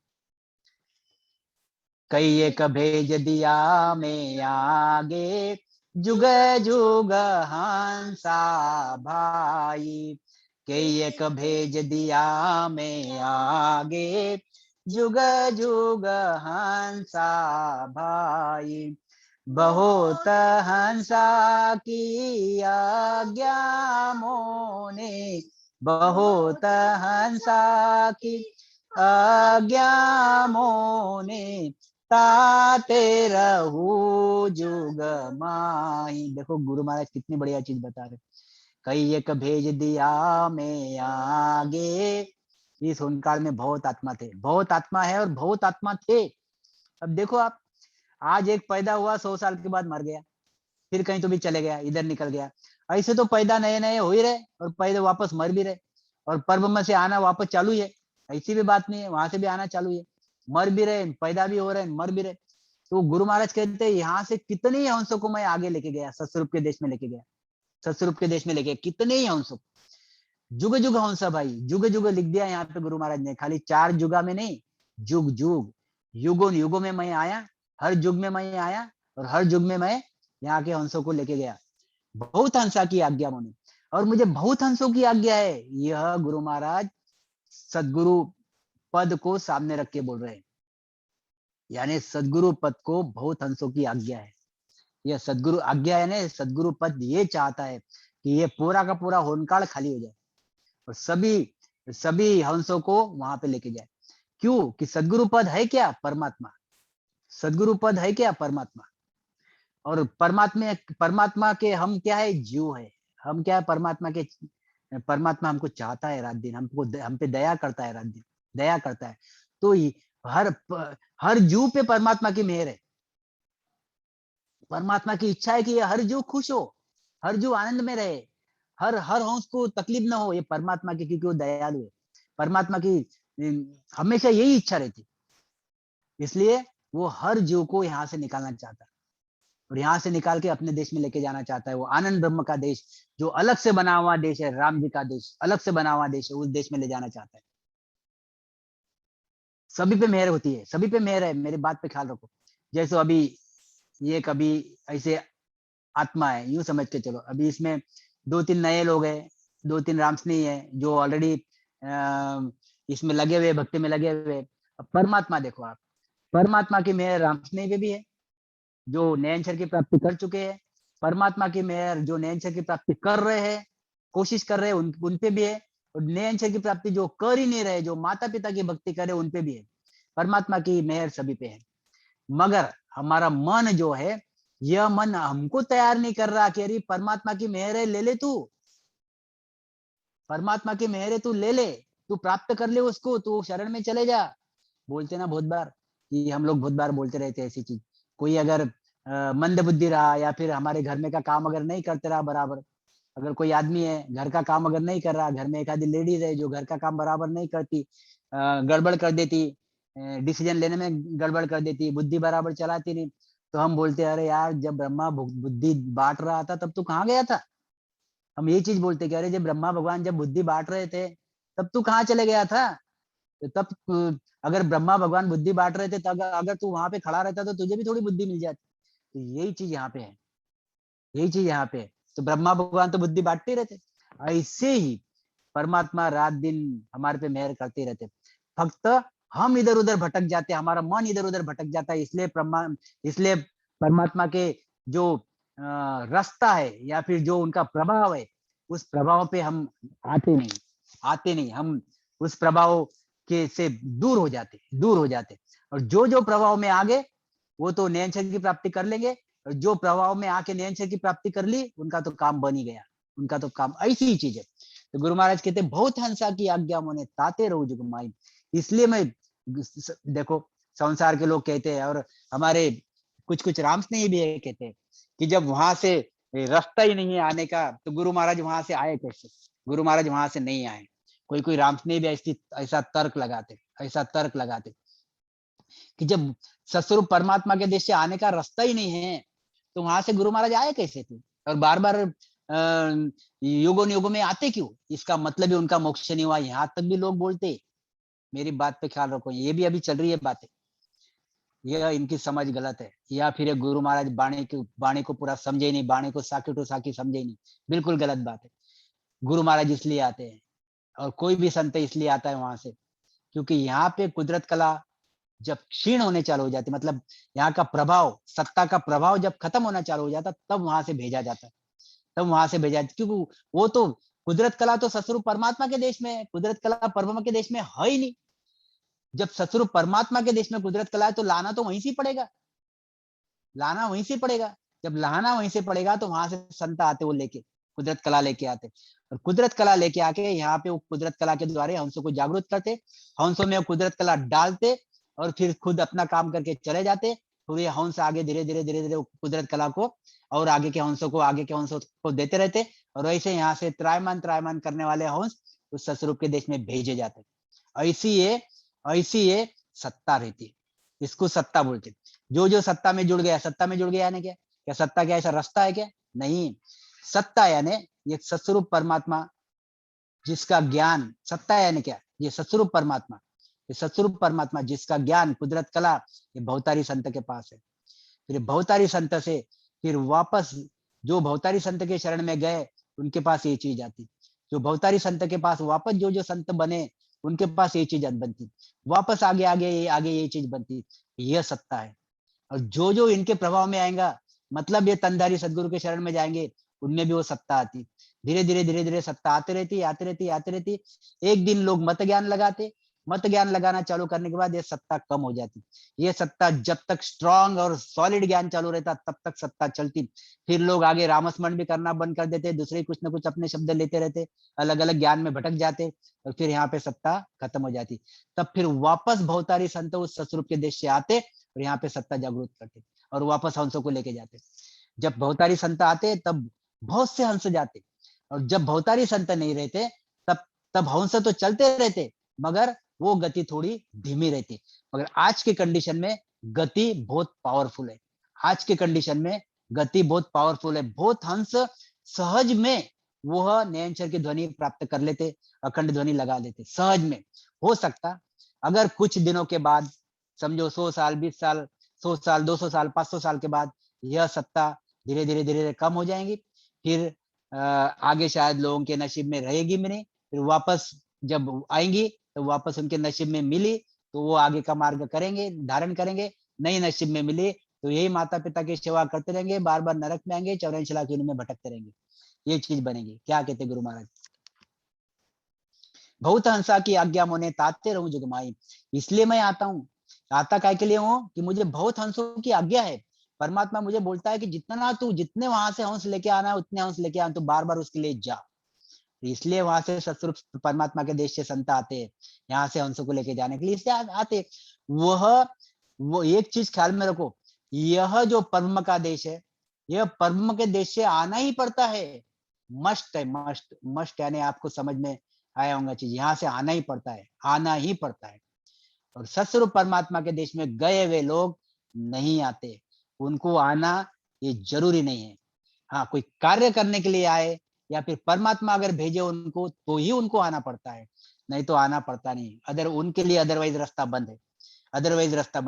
कई एक भेज दिया मैं आगे, जुग जुग हंसा भाई, कई एक भेज दिया मैं आगे, जुग जुग हंसा भाई, बहुत हंसा की आज्ञा मोने, बहुत हंसा की आज्ञा मोने, ताते रहू जुग माही। देखो गुरु महाराज कितनी बढ़िया चीज बता रहे। कई एक भेज दिया मैं आगे। इस होनकाल में बहुत आत्मा थे, बहुत आत्मा है और बहुत आत्मा थे। अब देखो आप, आज एक पैदा हुआ 100 साल के बाद मर गया, फिर कहीं तो भी चले गया, इधर निकल गया। ऐसे तो पैदा नए नए हो ही रहे और पैदा वापस मर भी रहे, और पर्व में से आना वापस चालू ही है। ऐसी भी बात नहीं है, वहां से भी आना चालू है। मर भी रहे, पैदा भी हो रहे हैं, मर भी रहे। तो गुरु महाराज कहते हैं यहाँ से कितने ही हंसों को मैं आगे लेके गया, सत्स्वरूप के देश में लेके गया, सत्स्वरूप के देश में लेके कितने ही हंसों, जुग जुग हंसा भाई, जुग जुग लिख दिया यहाँ पे गुरु महाराज ने। खाली 4 जुगा में नहीं, जुग जुग, युगों युगों में मैं आया, हर युग में मैं आया, और हर युग में मैं यहाँ के हंसों को लेके गया। बहुत हंसा की आज्ञा मुनि, और मुझे बहुत हंसों की आज्ञा है। यह गुरु महाराज सदगुरु पद को सामने रख के बोल रहे हैं, यानी सदगुरु पद को बहुत हंसों की आज्ञा है। यह सदगुरु आज्ञा है ना, सदगुरु पद ये चाहता है कि ये पूरा का पूरा होनकाल खाली हो जाए और सभी सभी हंसों को वहां पे लेके जाए। क्यों? कि सदगुरु पद है क्या? परमात्मा। सदगुरु पद है क्या? परमात्मा। और परमात्मा परमात्मा के हम क्या है? जीव है। हम क्या है? परमात्मा के। परमात्मा हमको चाहता है रात दिन, हमको हम पे दया करता है रात दिन, दया करता है। तो हर हर जीव पे परमात्मा की मेहर है। परमात्मा की इच्छा है कि ये हर जीव खुश हो, हर जीव आनंद में रहे, हर हर हंस को तकलीफ ना हो। ये परमात्मा की, क्योंकि वो दयालु है। परमात्मा की हमेशा यही इच्छा रहती, इसलिए वो हर जीव को यहाँ से निकालना चाहता है, और यहाँ से निकाल के अपने देश में लेके जाना चाहता है। वो आनंद ब्रह्म का देश, जो अलग से बना हुआ देश है, राम जी का देश अलग से बना हुआ देश है, उस देश में ले जाना चाहता है। सभी पे मेहर होती है, सभी पे मेहर है। मेरी बात पे ख्याल रखो। जैसे अभी ये कभी ऐसे आत्मा है, यूं समझ के चलो। अभी इसमें 2-3 नए लोग हैं, 2-3 रामस्नेही है जो ऑलरेडी इसमें लगे हुए, भक्ति में लगे हुए। अब परमात्मा देखो आप, परमात्मा की मेहर रामस्नेही पे भी है, जो नयनचर की प्राप्ति कर चुके हैं। परमात्मा की मेहर जो नयनचर की प्राप्ति कर रहे हैं, कोशिश कर रहे हैं, उन पे भी है। और नयनचर की प्राप्ति जो कर ही नहीं रहे, जो माता पिता की भक्ति करे, उन पे भी है। परमात्मा की मेहर सभी पे है। मगर हमारा मन जो है, यह मन हमको तैयार नहीं कर रहा कि अरे परमात्मा की मेहर है, ले ले तू, परमात्मा की मेहर है, तू ले ले, तू प्राप्त कर ले उसको, तू शरण में चले जा। बोलते ना बहुत बार, कि हम लोग बहुत बार बोलते रहते हैं ऐसी चीज। कोई अगर मंद बुद्धि रहा, या फिर हमारे घर में का काम अगर नहीं करते रहा बराबर, अगर कोई आदमी है घर का काम अगर नहीं कर रहा, घर में एक आधी लेडीज है जो घर का काम बराबर नहीं करती, गड़बड़ कर देती, डिसीजन लेने में गड़बड़ कर देती, बुद्धि बराबर चलाती नहीं, तो हम बोलते अरे यार, जब ब्रह्मा बुद्धि बांट रहा था तब तू कहाँ गया था। हम ये चीज बोलते कि अरे जब ब्रह्मा भगवान जब बुद्धि बांट रहे थे, तब तू कहाँ चले गया था। तो तब अगर ब्रह्मा भगवान बुद्धि बांट रहे थे, तब अगर तू वहां पे खड़ा रहता तो तुझे भी थोड़ी बुद्धि मिल जाती। तो यही चीज यहाँ पे है, यही चीज यहाँ पे है। तो ब्रह्मा भगवान तो बुद्धि बांटते रहते, ऐसे ही परमात्मा रात दिन हमारे पे मेहर करते रहते। फक्त हम इधर उधर भटक जाते, हमारा मन इधर उधर भटक जाता है। इसलिए परमात्मा के जो रास्ता है, या फिर जो उनका प्रभाव है, उस प्रभाव पे हम आते नहीं, हम उस प्रभाव के से दूर हो जाते, दूर हो जाते। और जो जो प्रभाव में आगे, वो तो नयनचर की प्राप्ति कर लेंगे, और जो प्रभाव में आके नयनचर की प्राप्ति कर ली, उनका तो काम बन ही गया, उनका तो काम ऐसी ही चीज है। तो गुरु महाराज कहते बहुत हंसा की आज्ञा मोने ताते रहो जुग माई। इसलिए मैं देखो, संसार के लोग कहते हैं, और हमारे कुछ कुछ रामस्नेही भी है, कहते हैं कि जब वहां से रास्ता ही नहीं है आने का, तो गुरु महाराज वहां से आए कैसे। गुरु महाराज वहां से नहीं आए। कोई कोई रामस्नेही भी ऐसा तर्क लगाते कि जब सत्स्वरूप परमात्मा के देश से आने का रास्ता ही नहीं है, तो वहां से गुरु महाराज आए कैसे थे, और बार बार युगों युगों में आते क्यों। इसका मतलब ही उनका मोक्ष नहीं हुआ, यहाँ तक भी लोग बोलते। मेरी बात पे ख्याल रखो, ये भी अभी चल रही है बातें। यह इनकी समझ गलत है, या फिर ये गुरु महाराज बाणी को पूरा समझे नहीं, बाणी को साकी टू साकी समझे नहीं। बिल्कुल गलत बात है। गुरु महाराज इसलिए आते हैं, और कोई भी संत इसलिए आता है वहां से, क्योंकि यहाँ पे कुदरत कला जब क्षीण होने चालू हो जाती, मतलब यहाँ का प्रभाव, सत्ता का प्रभाव जब खत्म होना चालू हो जाता, तब वहां से भेजा जाता है, तब वहां से भेजा। क्योंकि वो तो कुदरत कला तो ससुर परमात्मा के देश में है, कुदरत कला परब्रह्म के देश में है ही नहीं। जब सतस्वरूप परमात्मा के देश में कुदरत कला है तो लाना तो वहीं से पड़ेगा, लाना वहीं से पड़ेगा। जब लाना वहीं से पड़ेगा तो वहां से संत आते, वो लेके कुदरत कला लेके आते, और कुदरत कला लेके आके यहाँ पे वो कुदरत कला के द्वारा हंसों को जागरूक करते, हंसों में वो कुदरत कला डालते और फिर खुद अपना काम करके चले जाते। फिर ये हंस आगे धीरे धीरे धीरे धीरे कुदरत कला को और आगे के हंसों को देते रहते, और वैसे यहाँ से त्रायमान करने वाले हंस उस सतस्वरूप के देश में भेजे जाते। ऐसी ये सत्ता रहती है, इसको सत्ता बोलते। जो सत्ता में जुड़ गया, सत्ता में जुड़ गया यानी क्या सत्ता क्या ऐसा रास्ता है क्या? नहीं, सत्ता यानी ये सतस्वरूप परमात्मा जिसका ज्ञान, सत्ता यानी क्या, ये सतस्वरूप परमात्मा, ये सतस्वरूप परमात्मा जिसका ज्ञान कुदरत कला ये भवतारी संत के पास है। फिर भवतारी संत से फिर वापस जो भवतारी संत के शरण में गए उनके पास ये चीज आती, जो भवतारी संत के पास वापस जो संत बने उनके पास ये चीज बनती, वापस आगे ये चीज बनती। यह सत्ता है। और जो इनके प्रभाव में आएगा, मतलब ये तनधारी सदगुरु के शरण में जाएंगे, उनमें भी वो सत्ता आती। धीरे धीरे सत्ता आती रहती। एक दिन लोग मत ज्ञान लगाना चालू करने के बाद ये सत्ता कम हो जाती। ये सत्ता जब तक स्ट्रांग और सॉलिड ज्ञान चालू रहता तब तक सत्ता चलती। फिर लोग आगे रामस्मरण भी करना बंद कर देते, दूसरे कुछ ना कुछ अपने शब्द लेते रहते, अलग अलग ज्ञान में भटक जाते, और फिर यहाँ पे सत्ता खत्म हो जाती। तब फिर वापस भवतारी संत उस सतस्वरूप के देश से आते और यहाँ पे सत्ता जागृत करते और वापस हंसों को लेके जाते। जब भवतारी संत आते तब बहुत से हंस जाते, और जब भवतारी संत नहीं रहते तब हंस तो चलते रहते, मगर वो गति थोड़ी धीमी रहती। मगर आज के कंडीशन में गति बहुत पावरफुल है, आज के कंडीशन में गति बहुत पावरफुल है। बहुत हंस सहज में वह नयनचर की ध्वनि प्राप्त कर लेते, अखंड ध्वनि लगा लेते सहज में। हो सकता अगर कुछ दिनों के बाद, समझो 100 साल 20 साल 100 साल 200 साल 500 साल के बाद यह सत्ता धीरे धीरे कम हो जाएंगी, फिर आगे शायद लोगों के नसीब में रहेगी भी नहीं, फिर वापस जब आएंगी तो वापस उनके नसीब में मिली तो वो आगे का मार्ग करेंगे, धारण करेंगे। नहीं नसीब में मिली तो यही माता पिता की सेवा करते रहेंगे, बार बार नरक में आएंगे, 84 लाख योनि में भटकते रहेंगे। ये चीज बनेगी। क्या कहते गुरु महाराज? बहुत हंसा की आज्ञा मोने ताते रहूं जुगमाई। इसलिए मैं आता हूँ, आता काय के लिए हूँ कि मुझे बहुत हंसों की आज्ञा है। परमात्मा मुझे बोलता है कि जितने वहां से हंस लेके आना है उतने हंस लेके आना, तो बार बार उसके लिए जा। इसलिए वहां से सतस्वरूप परमात्मा के देश से संत आते हैं, यहाँ से हंसों को लेके जाने के लिए इसलिए आते। वो एक चीज ख्याल में रखो, यह जो परम का देश है, यह परम के देश से आना ही पड़ता है। मस्ट है, मस्ट यानी आपको समझ में आया होगा चीज, यहाँ से आना ही पड़ता है, आना ही पड़ता है। और सतस्वरूप परमात्मा के देश में गए हुए लोग नहीं आते, उनको आना ये जरूरी नहीं है। हाँ, कोई कार्य करने के लिए आए या फिर परमात्मा अगर भेजे उनको तो ही उनको आना पड़ता है, नहीं तो आना पड़ता नहीं। उनके लिए अदरवाइज रास्ता बंद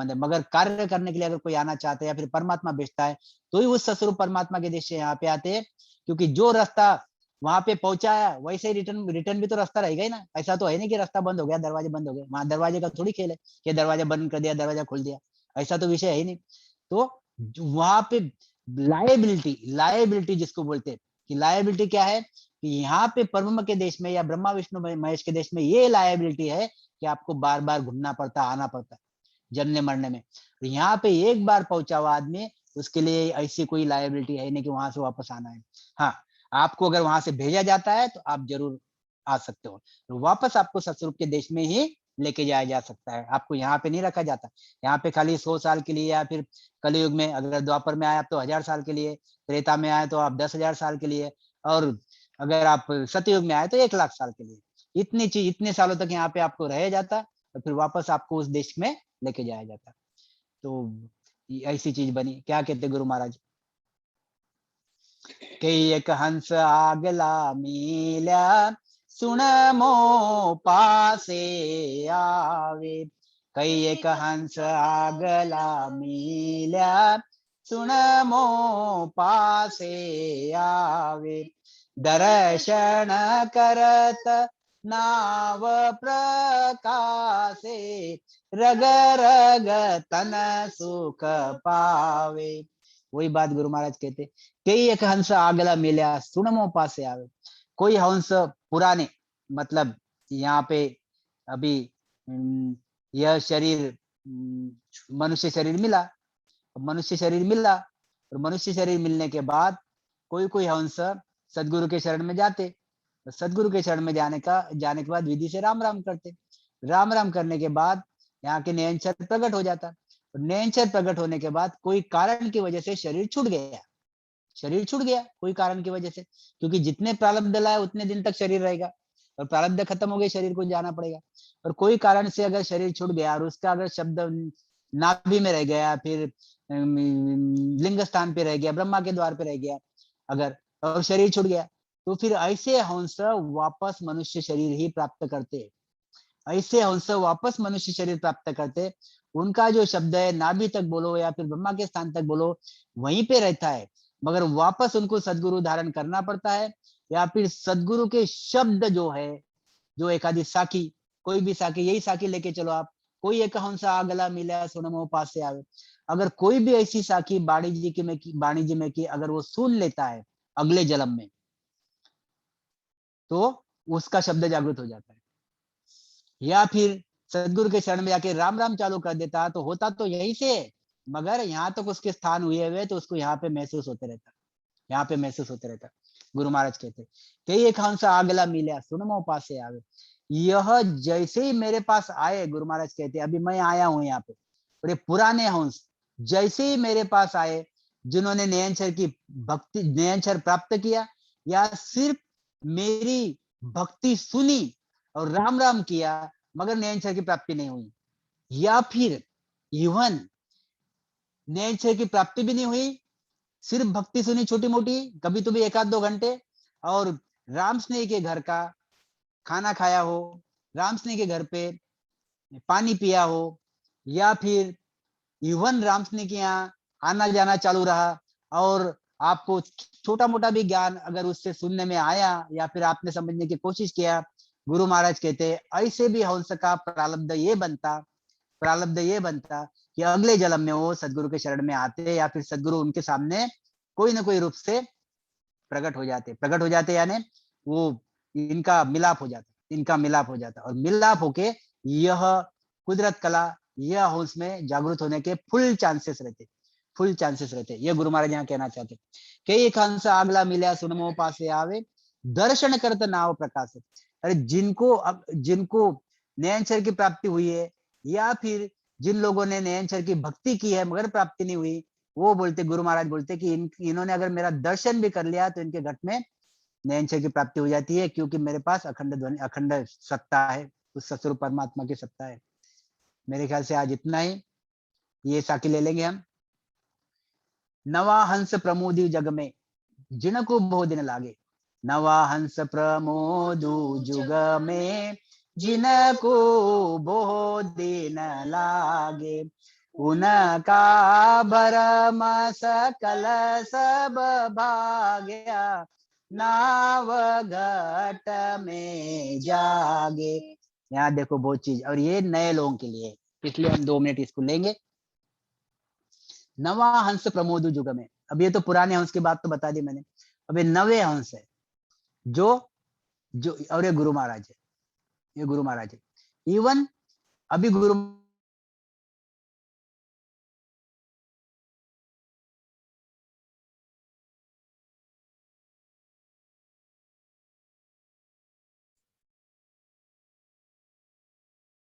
है, मगर कार्य करने के लिए अगर कोई आना चाहता है या फिर परमात्मा भेजता है तो ही उस सतस्वरूप परमात्मा के देश से यहाँ पे आते हैं। क्योंकि जो रास्ता वहां पे पहुंचाया वैसे ही रिटर्न भी तो रास्ता रहेगा ही ना। ऐसा तो है नहीं कि रास्ता बंद हो गया, दरवाजे बंद हो गए, वहां दरवाजे का थोड़ी खेल है कि दरवाजा बंद कर दिया दरवाजा खोल दिया, ऐसा तो विषय है ही नहीं। तो वहां पे लायबिलिटी जिसको बोलते हैं कि लायबिलिटी क्या है, कि यहाँ पे ब्रह्म के देश में या ब्रह्मा विष्णु महेश के देश में ये लायबिलिटी है कि आपको बार बार घूमना पड़ता, आना पड़ता जन्मने मरने में। तो यहाँ पे एक बार पहुंचा हुआ आदमी, उसके लिए ऐसी कोई लायबिलिटी है नहीं कि वहां से वापस आना है। हाँ, आपको अगर वहां से भेजा जाता है तो आप जरूर आ सकते हो, तो वापस आपको सतस्वरूप के देश में ही लेके जाया जा सकता है, आपको यहाँ पे नहीं रखा जाता। यहाँ पे खाली 100 साल के लिए, या फिर कलयुग में अगर द्वापर में आए आप तो 1000 साल के लिए, त्रेता में आए तो आप 10,000 साल के लिए, और अगर आप सतयुग में आए तो 1 लाख साल के लिए। इतने सालों तक यहाँ पे आपको रह जाता और फिर वापस आपको उस देश में लेके जाया जाता। तो ऐसी चीज बनी। क्या कहते गुरु महाराज? कई एक हंस आगला मिल्या, सुन मो पासे आवे। कई एक हंस आगला मिल्या, सुन मो पासे आवे। दर्शन करत नाव प्रकाशे, रग रग तन सुख पावे। वही बात गुरु महाराज कहते, कई एक हंस आगला मिल्या, सुनमो पासे आवे। कोई हंस पुराने, मतलब यहाँ पे अभी यह शरीर मनुष्य शरीर मिला, मनुष्य शरीर मिला, और मनुष्य शरीर मिलने के बाद कोई कोई हंस सदगुरु के शरण में जाते, सदगुरु के शरण में जाने के बाद विधि से राम राम करते, राम राम करने के बाद यहाँ के नयनचर प्रकट हो जाता। नयनचर प्रकट होने के बाद कोई कारण की वजह से शरीर छूट गया, शरीर छूट गया कोई कारण की वजह से, क्योंकि जितने प्रारब्ध लाए उतने दिन तक शरीर रहेगा, और प्रारब्ध खत्म हो गए शरीर को जाना पड़ेगा। और कोई कारण से अगर शरीर छूट गया और उसका अगर शब्द नाभि में रह गया, फिर लिंग स्थान पे रह गया, ब्रह्मा के द्वार पे रह गया अगर, और शरीर छूट गया, तो फिर ऐसे हंस वापस मनुष्य शरीर ही प्राप्त करते, ऐसे हंस वापस मनुष्य शरीर प्राप्त करते। उनका जो शब्द है नाभि तक बोलो या फिर ब्रह्मा के स्थान तक बोलो, वहीं पे रहता है, मगर वापस उनको सदगुरु धारण करना पड़ता है, या फिर सदगुरु के शब्द जो है, जो एक आदि साखी, कोई भी साखी, यही साखी लेके चलो आप, कोई एक हंस आ गला मिला सुनमो पास से आवे, अगर कोई भी ऐसी साखी वाणी जी में की अगर वो सुन लेता है अगले जन्म में, तो उसका शब्द जागृत हो जाता है। या फिर सदगुरु के शरण में जाके राम राम चालू कर देता, तो होता तो यहीं से, मगर यहाँ तक उसके स्थान हुए तो उसको यहाँ पे महसूस होते रहता, यहाँ पे महसूस होते रहता। गुरु महाराज कहते कई एक हंस आगला मिला सुनमो पास से आवे, यह जैसे ही मेरे पास आए, गुरु महाराज कहते अभी मैं आया हूं यहाँ पे, और ये पुराने हंस जैसे ही मेरे पास आए, जिन्होंने नयनचर की भक्ति, नयनचर प्राप्त किया, या सिर्फ मेरी भक्ति सुनी और राम राम किया, मगर नयनचर की प्राप्ति नहीं हुई, या फिर इवन नयनचर की प्राप्ति भी नहीं हुई, सिर्फ भक्ति सुनी छोटी मोटी, कभी तो भी एक आध 2 घंटे, और राम स्नेह के घर का खाना खाया हो, राम स्नेह के घर पे पानी पिया हो, या फिर इवन राम स्नेह के यहाँ आना जाना चालू रहा, और आपको छोटा मोटा भी ज्ञान अगर उससे सुनने में आया या फिर आपने समझने की कोशिश किया, गुरु महाराज कहते ऐसे भी हंस का प्रारब्ध ये बनता कि अगले जन्म में वो सदगुरु के शरण में आते, या फिर सदगुरु उनके सामने कोई ना कोई रूप से प्रकट हो जाते यानी वो इनका मिलाप हो जाता, इनका मिलाप हो जाता, और मिलाप होके यह कुदरत कला, यह हंस में जागृत होने के फुल चांसेस रहते, फुल चांसेस रहते। ये गुरु महाराज यहाँ कहना चाहते कई एक हंस आगला मिला सुनमो पासे आवे, दर्शन करत नाव प्रकाश। अरे जिनको नयनचर की प्राप्ति हुई है, या फिर जिन लोगों ने नयनचर की भक्ति की है मगर प्राप्ति नहीं हुई, वो बोलते, गुरु महाराज बोलते कि इन्होंने अगर मेरा दर्शन भी कर लिया तो इनके घट में नयनचर की प्राप्ति हो जाती है, क्योंकि मेरे पास अखंड ध्वनि, अखंड सत्ता है, उस सतस्वरूप परमात्मा की सत्ता है। मेरे ख्याल से आज इतना ही, ये साखी ले लेंगे हम। नवा हंस प्रमोदी जग में जिनको बहुत दिन लागे, नवा हंस प्रमोदु जुग में जिनको बहुत दिन लागे, उनका भरम सकल सब भाग्या, नाव घट में जागे। यहाँ देखो बहुत चीज, और ये नए लोगों के लिए, इसलिए हम 2 मिनट इसको लेंगे। नवा हंस प्रमोद जुग में, अब ये तो पुराने हंस की बात तो बता दी मैंने, अब ये नवे हंस है जो जो और ये गुरु महाराज है, ये गुरु महाराज है। इवन अभी गुरु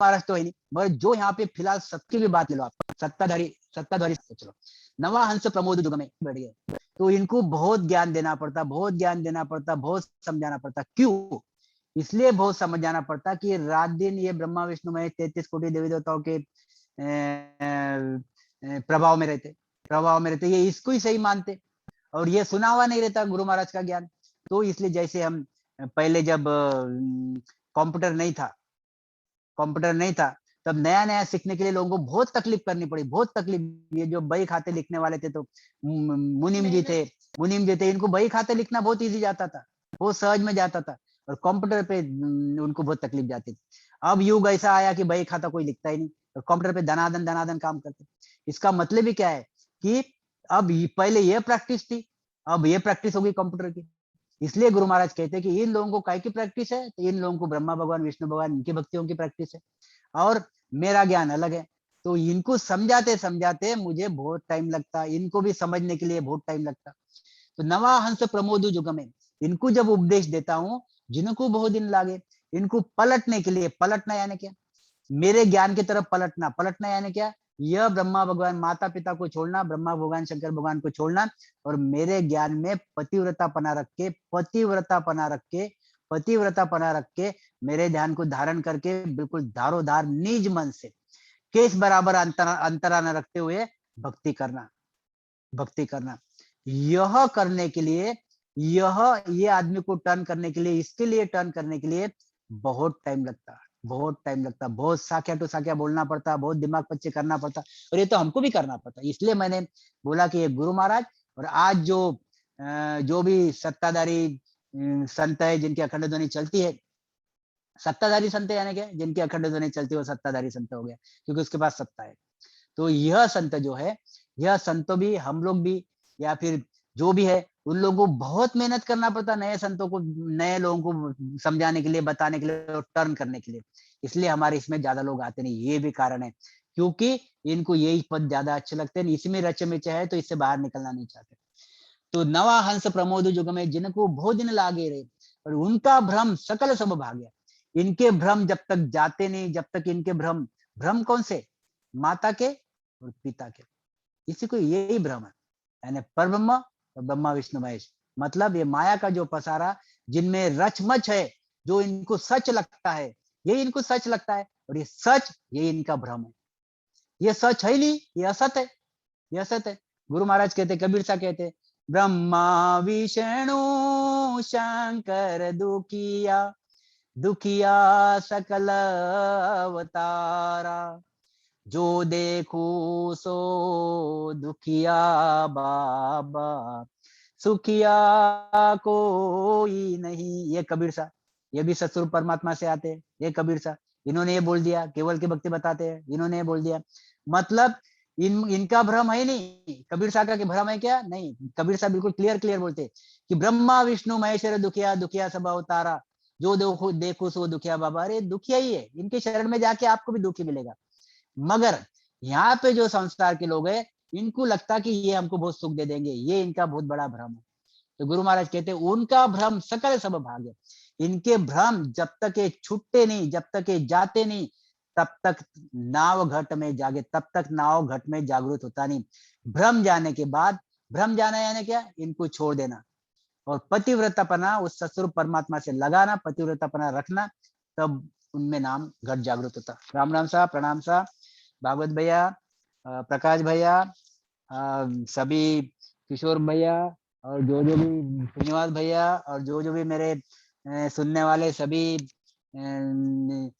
महाराज तो है नहीं, मगर जो यहाँ पे फिलहाल सबकी भी बात ले लो आप, सत्ताधारी चलो, नवा हंस प्रमोद जुग में बैठ गए, तो इनको बहुत ज्ञान देना पड़ता, बहुत ज्ञान देना पड़ता, बहुत समझाना पड़ता। क्यों? इसलिए बहुत समझाना पड़ता कि रात दिन ये ब्रह्मा विष्णु महेश 33 कोटि देवी देवताओं के प्रभाव में रहते, ये इसको ही सही मानते, और ये सुना हुआ नहीं रहता गुरु महाराज का ज्ञान। तो इसलिए जैसे हम पहले जब कंप्यूटर नहीं था, कंप्यूटर नहीं था, तब नया नया सीखने के लिए लोगों को बहुत तकलीफ करनी पड़ी, बहुत तकलीफ। ये जो बही खाते लिखने वाले थे, तो मुनीम जी थे, इनको बही खाते लिखना बहुत इजी जाता था, बहुत सहज में जाता था, और कंप्यूटर पे उनको बहुत तकलीफ जाती थी। अब युग ऐसा आया कि बही खाता कोई लिखता ही नहीं, और कंप्यूटर पे दनादन काम करते। इसका मतलब ही क्या है कि अब पहले ये प्रैक्टिस थी, अब ये प्रैक्टिस होगी कंप्यूटर की। इसलिए गुरु महाराज कहते हैं कि इन लोगों को काय की प्रैक्टिस है, तो इन लोगों को ब्रह्मा भगवान विष्णु भगवान इनकी भक्तियों की प्रैक्टिस है। और मेरा ज्ञान अलग है। तो इनको समझाते समझाते मुझे बहुत टाइम लगता, इनको भी समझने के लिए बहुत टाइम लगता। तो नवा हंस प्रमोदु जुग में, इनको जब उपदेश देता हूँ, जिनको बहुत दिन लागे, इनको पलटने के लिए, पलटना यानी क्या, मेरे ज्ञान की तरफ पलटना, पलटना यानी क्या, यह ब्रह्मा भगवान माता पिता को छोड़ना, ब्रह्मा भगवान शंकर भगवान को छोड़ना, और मेरे ज्ञान में पतिव्रता पना रख के, पतिव्रता पना रख के, पतिव्रता पना रख के, मेरे ध्यान को धारण करके बिल्कुल धारोधार निज मन से केस बराबर अंतरा न रखते हुए भक्ति करना, भक्ति करना। यह करने के लिए, ये आदमी को टर्न करने के लिए, इसके लिए टर्न करने के लिए बहुत टाइम लगता है, बहुत टाइम लगता है, बहुत साख्या टू साख्या बोलना पड़ता, बहुत दिमाग पच्चे करना पड़ता, और ये तो हमको भी करना पड़ता। इसलिए मैंने बोला कि ये गुरु महाराज, और आज जो भी सत्ताधारी संत है जिनकी अखंड ध्वनि चलती है, सत्ताधारी संत यानी क्या, जिनकी अखंड ध्वनि चलती है वो सत्ताधारी संत हो गया, क्योंकि उसके पास सत्ता है। तो यह संत जो है, यह संतों भी, हम लोग भी, या फिर जो भी है, उन लोगों को बहुत मेहनत करना पड़ता नए संतों को, नए लोगों को समझाने के लिए, बताने के लिए, और टर्न करने के लिए। इसलिए हमारे इसमें ज्यादा लोग आते नहीं, ये भी कारण है, क्योंकि इनको यही पद ज्यादा अच्छे लगते हैं, इसमें रचे मिचे है, तो इससे बाहर निकलना नहीं चाहते। तो नवा हंस प्रमोद जुग में, जिनको बहुत दिन लागे रहे, और उनका भ्रम सकल सब भाग्य, इनके भ्रम जब तक जाते नहीं, जब तक इनके भ्रम, भ्रम कौन से, माता के और पिता के, इसी को यही भ्रम है, यानी परब्रह्म और ब्रह्मा विष्णु महेश, मतलब ये माया का जो पसारा, जिनमें रचमच है, जो इनको सच लगता है, यही इनको सच लगता है, और ये सच, यही इनका भ्रम है। ये सच है ही नहीं, ये असत है, ये असत है। गुरु महाराज कहते, कबीर सा कहते, ब्रह्मा विष्णु शंकर दुखिया, दुखिया सकल अवतारा, जो देखो सो दुखिया बाबा, सुखिया कोई नहीं। ये कबीर सा, ये भी सतस्वरूप परमात्मा से आते हैं, ये कबीर सा, इन्होंने ये बोल दिया, केवल की भक्ति बताते हैं, इन्होंने ये बोल दिया। मतलब इनका भ्रम है नहीं, कबीर सा का भ्रम है क्या, नहीं। कबीर सा बिल्कुल क्लियर क्लियर बोलते कि ब्रह्मा विष्णु महेश्वर दुखिया, दुखिया सब अवतारा, जो देखो देखो सो दुखिया बाबा। अरे दुखिया ही है, इनके शरण में जाके आपको भी दुखी मिलेगा। मगर यहाँ पे जो संसार के लोग हैं, इनको लगता कि ये हमको बहुत सुख दे देंगे, ये इनका बहुत बड़ा भ्रम है। तो गुरु महाराज कहते हैं, उनका भ्रम सकल सब भाग्य, इनके भ्रम जब तक ये छूटते नहीं, जब तक ये जाते नहीं, तब तक नाव घट में जागे, तब तक नाव घट में जागृत होता नहीं। भ्रम जाने के बाद, भ्रम जाना यानी क्या, इनको छोड़ देना, और पतिव्रतापना उस सतस्वरूप परमात्मा से लगाना, पतिव्रतापना रखना, तब उनमें नाम घट जागृत होता। राम राम साहब, प्रणाम साहब, भागवत भैया, प्रकाश भैया, सभी किशोर भैया, और जो भी श्रीनिवास भैया, और जो भी मेरे सुनने वाले सभी